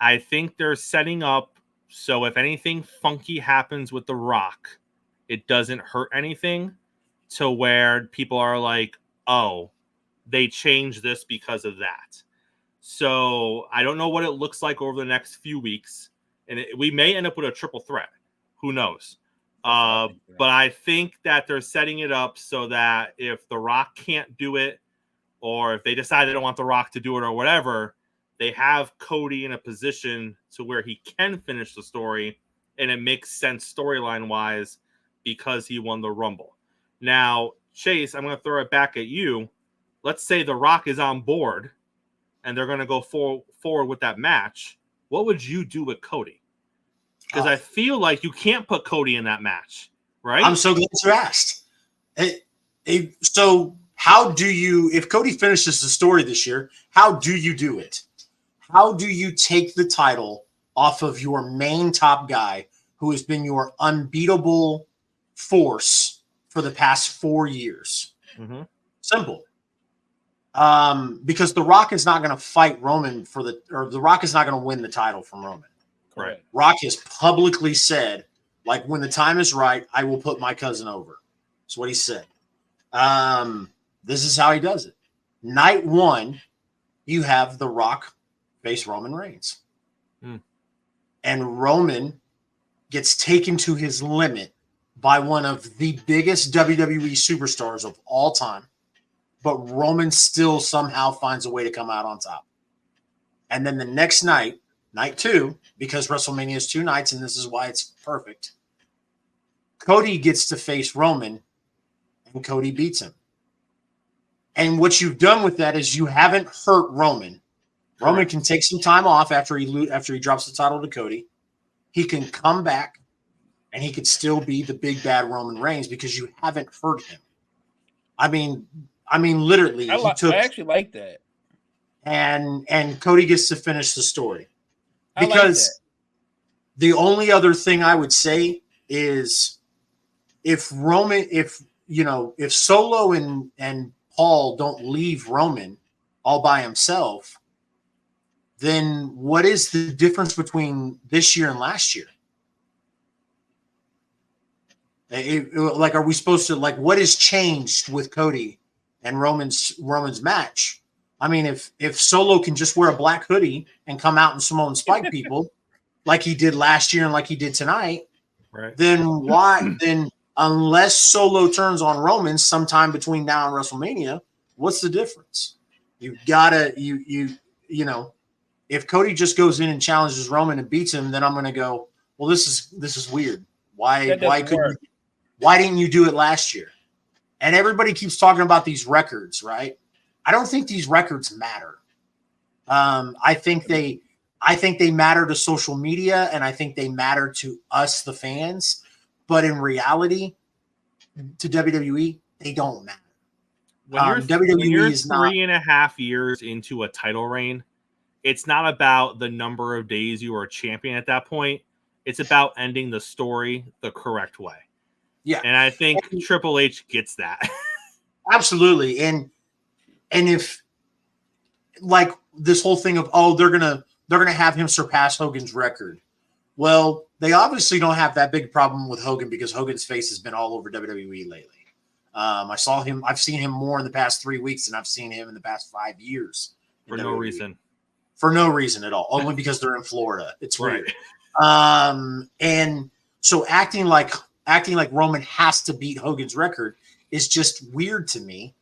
I think they're setting up so if anything funky happens with The Rock, it doesn't hurt anything to where people are like, oh, they changed this because of that. So I don't know what it looks like over the next few weeks. And we may end up with a triple threat. Who knows? But I think that they're setting it up so that if The Rock can't do it, or if they decide they don't want The Rock to do it or whatever, they have Cody in a position to where he can finish the story, and it makes sense storyline-wise because he won the Rumble. Now, Chase, I'm going to throw it back at you. Let's say The Rock is on board, and they're going to go forward with that match. What would you do with Cody? Because I feel like you can't put Cody in that match, right? I'm so glad you asked. So how do you, if Cody finishes the story this year, how do you do it? How do you take the title off of your main top guy who has been your unbeatable force for the past 4 years? Mm-hmm. Simple. Because The Rock is not going to fight Roman The Rock is not going to win the title from Roman. Right. Rock has publicly said, like, when the time is right, I will put my cousin over. That's what he said. This is how he does it. Night one, you have The Rock face Roman Reigns. And Roman gets taken to his limit by one of the biggest WWE superstars of all time. But Roman still somehow finds a way to come out on top. And then the next night, night two, because WrestleMania is 2 nights, and this is why it's perfect, Cody gets to face Roman, and Cody beats him. And what you've done with that is you haven't hurt Roman. Roman can take some time off after he drops the title to Cody. He can come back, and he could still be the big bad Roman Reigns because you haven't hurt him. I mean, literally. I actually like that. And Cody gets to finish the story. Because the only other thing I would say is if Solo and Paul don't leave Roman all by himself, then what is the difference between this year and last year? Are we supposed to, what has changed with Cody and Roman's match? I mean, if Solo can just wear a black hoodie and come out and Samoan spike people like he did last year and like he did tonight, right, then why? Then unless Solo turns on Roman sometime between now and WrestleMania, what's the difference? You've got to if Cody just goes in and challenges Roman and beats him, then I'm going to go, well, this is weird. Why didn't you do it last year? And everybody keeps talking about these records, right? I don't think these records matter. I think they matter to social media, and I think they matter to us, the fans. But in reality, to WWE, they don't matter. When you're, WWE when you're is not 3.5 years into a title reign, it's not about the number of days you were a champion at that point. It's about ending the story the correct way. Yeah. And I think Triple H gets that. Absolutely. And if like this whole thing of, oh, they're gonna have him surpass Hogan's record. Well, they obviously don't have that big problem with Hogan because Hogan's face has been all over WWE lately. I've seen him more in the past 3 weeks than I've seen him in the past 5 years. For no reason. For no reason at all. Only because they're in Florida. It's weird. Right. And so acting like Roman has to beat Hogan's record is just weird to me.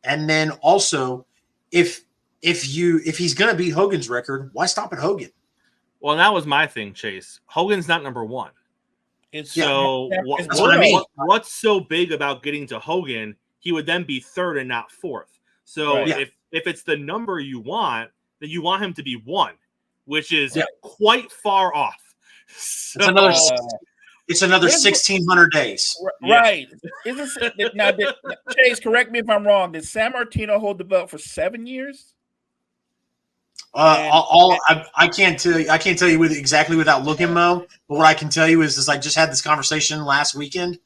And then also, if he's gonna beat Hogan's record, why stop at Hogan? Well, that was my thing, Chase. Hogan's not number one. It's that's what I mean. What's so big about getting to Hogan? He would then be third and not fourth. So Right. if it's the number you want, then you want him to be one, which is quite far off. So, It's another 1,600 days. Right. Is this now? Chase, correct me if I'm wrong. Did San Martino hold the belt for 7 years? I can't tell you. I can't tell you exactly without looking, Mo. But what I can tell you is I just had this conversation last weekend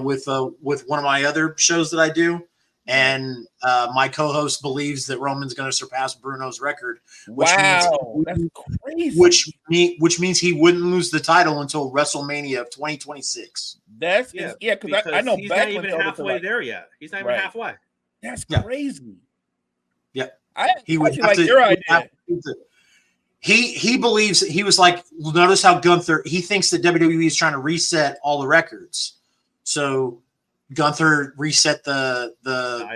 with one of my other shows that I do, and my co-host believes that Roman's going to surpass Bruno's record. That's crazy. Which means he wouldn't lose the title until WrestleMania of 2026. Because I know he's back not even halfway there yet. He's not even halfway. That's crazy. Yeah. He would like your idea. He believes he was like, notice how Gunther, he thinks that WWE is trying to reset all the records. So Gunther reset the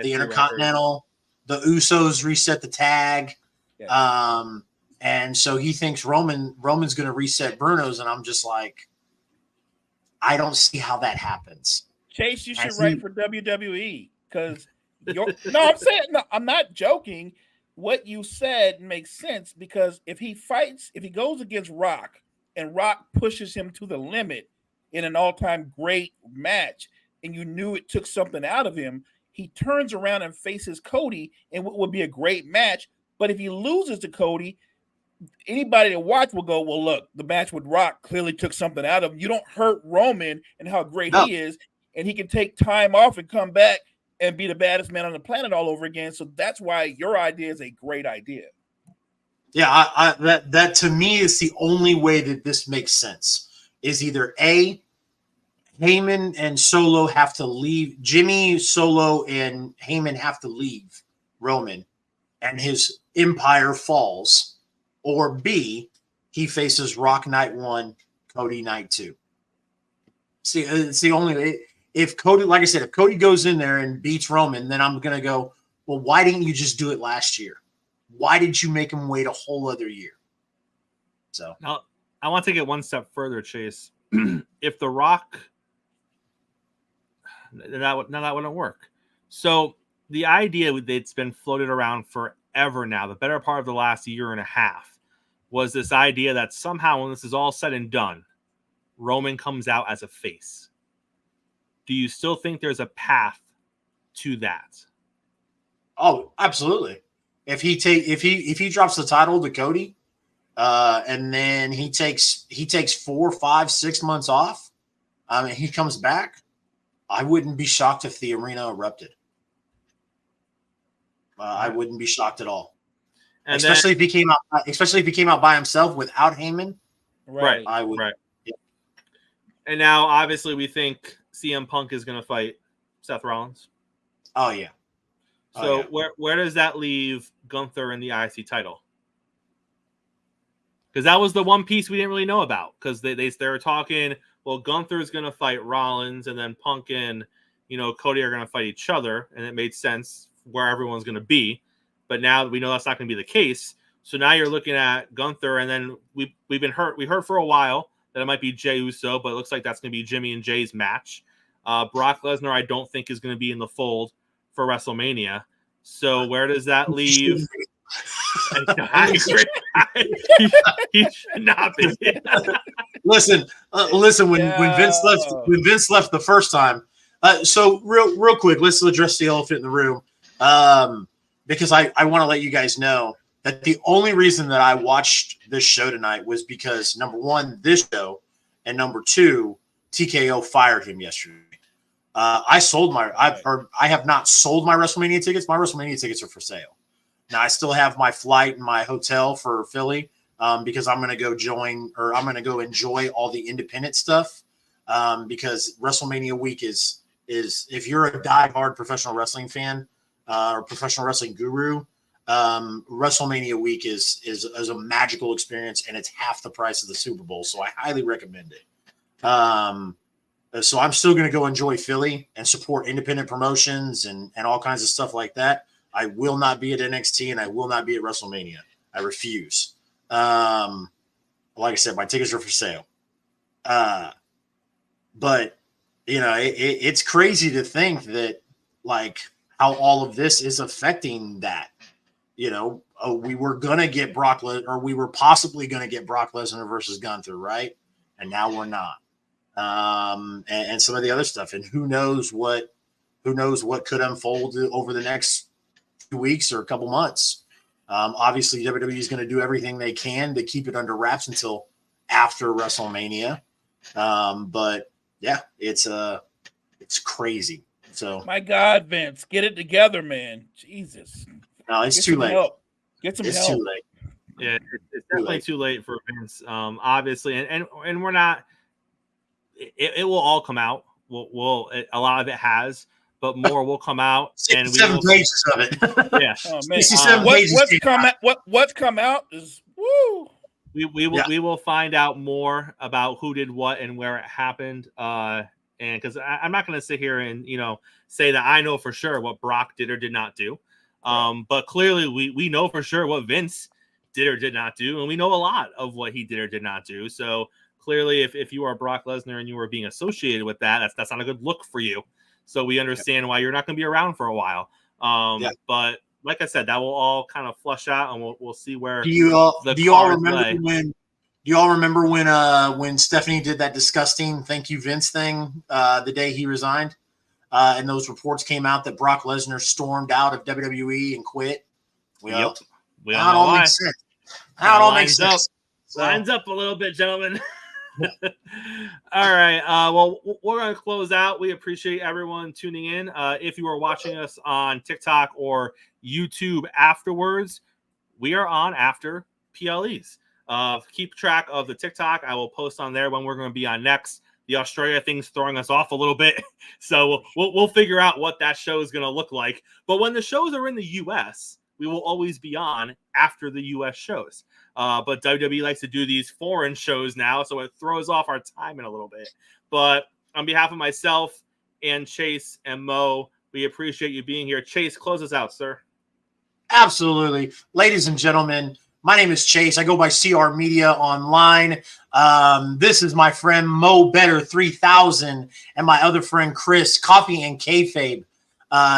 Intercontinental, the Usos reset the tag. Yeah. And so he thinks Roman's going to reset Bruno's. And I'm just like, I don't see how that happens. Chase, you should write for WWE because I'm not joking. What you said makes sense because if he goes against Rock and Rock pushes him to the limit in an all-time great match, and you knew it took something out of him, he turns around and faces Cody and what would be a great match. But if he loses to Cody, anybody that watch will go, well, look, the match with Rock clearly took something out of him. You don't hurt Roman and how great he is, and he can take time off and come back and be the baddest man on the planet all over again. So that's why your idea is a great idea. Yeah, that to me is the only way that this makes sense. Is either A, Heyman and Solo have to leave. Jimmy, Solo, and Heyman have to leave Roman, and his empire falls. Or B, he faces Rock night 1, Cody night 2. See, it's the only way. If Cody, like I said, if Cody goes in there and beats Roman, then I'm going to go, well, why didn't you just do it last year? Why did you make him wait a whole other year? So now I want to take it one step further, Chase. If The Rock, that wouldn't work. So the idea that's been floated around forever now, the better part of the last year and a half, was this idea that somehow when this is all said and done, Roman comes out as a face. Do you still think there's a path to that? Oh, absolutely. If he drops the title to Cody, and then he takes 4, 5, 6 months off, and he comes back, I wouldn't be shocked if the arena erupted. I wouldn't be shocked at all, and especially if he came out by himself without Heyman. Right, I would. Right. Yeah. And now, obviously, we think CM Punk is going to fight Seth Rollins. Oh yeah. So where does that leave Gunther in the IC title? Because that was the one piece we didn't really know about. Because they were talking, well, Gunther is going to fight Rollins, and then Punk and Cody are going to fight each other, and it made sense where everyone's going to be. But now we know that's not going to be the case. So now you're looking at Gunther, and then we heard for a while that it might be Jey Uso, but it looks like that's going to be Jimmy and Jay's match. Brock Lesnar, I don't think, is going to be in the fold for WrestleMania. So where does that leave? I agree. He should not be. Listen. When Vince left the first time, So real quick, let's address the elephant in the room. Because I want to let you guys know that the only reason that I watched this show tonight was because, number one, this show, and number two, TKO fired him yesterday. I have not sold my WrestleMania tickets. My WrestleMania tickets are for sale. Now I still have my flight and my hotel for Philly because I'm going to go enjoy all the independent stuff because WrestleMania week is if you're a diehard professional wrestling fan or professional wrestling guru, WrestleMania week is a magical experience and it's half the price of the Super Bowl. So I highly recommend it. So I'm still going to go enjoy Philly and support independent promotions and all kinds of stuff like that. I will not be at NXT and I will not be at WrestleMania. I refuse. Like I said, my tickets are for sale. But it's crazy to think that like how all of this is affecting that. We were gonna get Brock Lesnar, or we were possibly gonna get Brock Lesnar versus Gunther, right? And now we're not. And some of the other stuff, and who knows what could unfold over the next 2 weeks or a couple months. Obviously, WWE is going to do everything they can to keep it under wraps until after WrestleMania. But yeah, it's crazy. So my God, Vince, get it together, man. Jesus. No, it's too late. Get some help. It's too late. Yeah, it's definitely too late for Vince. Obviously, and we're not. It will all come out. A lot of it has, but more will come out. And 7 pages of it. Yeah. Oh, man. What's come out is woo. We will find out more about who did what and where it happened. And because I'm not going to sit here and say that I know for sure what Brock did or did not do. But clearly we know for sure what Vince did or did not do, and we know a lot of what he did or did not do. So clearly, if you are Brock Lesnar and you are being associated with that's not a good look for you. So we understand why you're not going to be around for a while. But like I said, that will all kind of flush out, and we'll see where. Do you all remember when Stephanie did that disgusting "Thank You Vince" thing the day he resigned, and those reports came out that Brock Lesnar stormed out of WWE and quit? We all know all why. makes sense. How it all makes sense. Lines up a little bit, gentlemen. All right. Well, we're going to close out. We appreciate everyone tuning in. If you are watching us on TikTok or YouTube afterwards, we are on after PLEs. Keep track of the TikTok. I will post on there when we're going to be on next. The Australia thing's throwing us off a little bit, so we'll figure out what that show is going to look like. But when the shows are in the U.S., we will always be on after the U.S. shows. But WWE likes to do these foreign shows now, so it throws off our timing a little bit. But on behalf of myself and Chase and Mo, we appreciate you being here. Chase, close us out, sir. Absolutely. Ladies and gentlemen, my name is Chase. I go by CR Media online. This is my friend Mo Better 3000 and my other friend Chris. Coffee and Kayfabe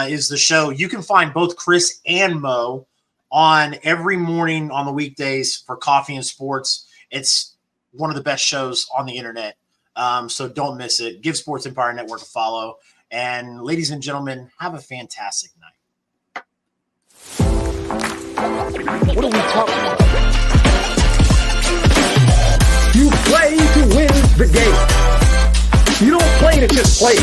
is the show. You can find both Chris and Mo on every morning on the weekdays for Coffee and Sports. It's one of the best shows on the internet. So don't miss it. Give Sports Empire Network a follow. And ladies and gentlemen, have a fantastic night. What are we talking about? You play to win the game. You don't play to just play.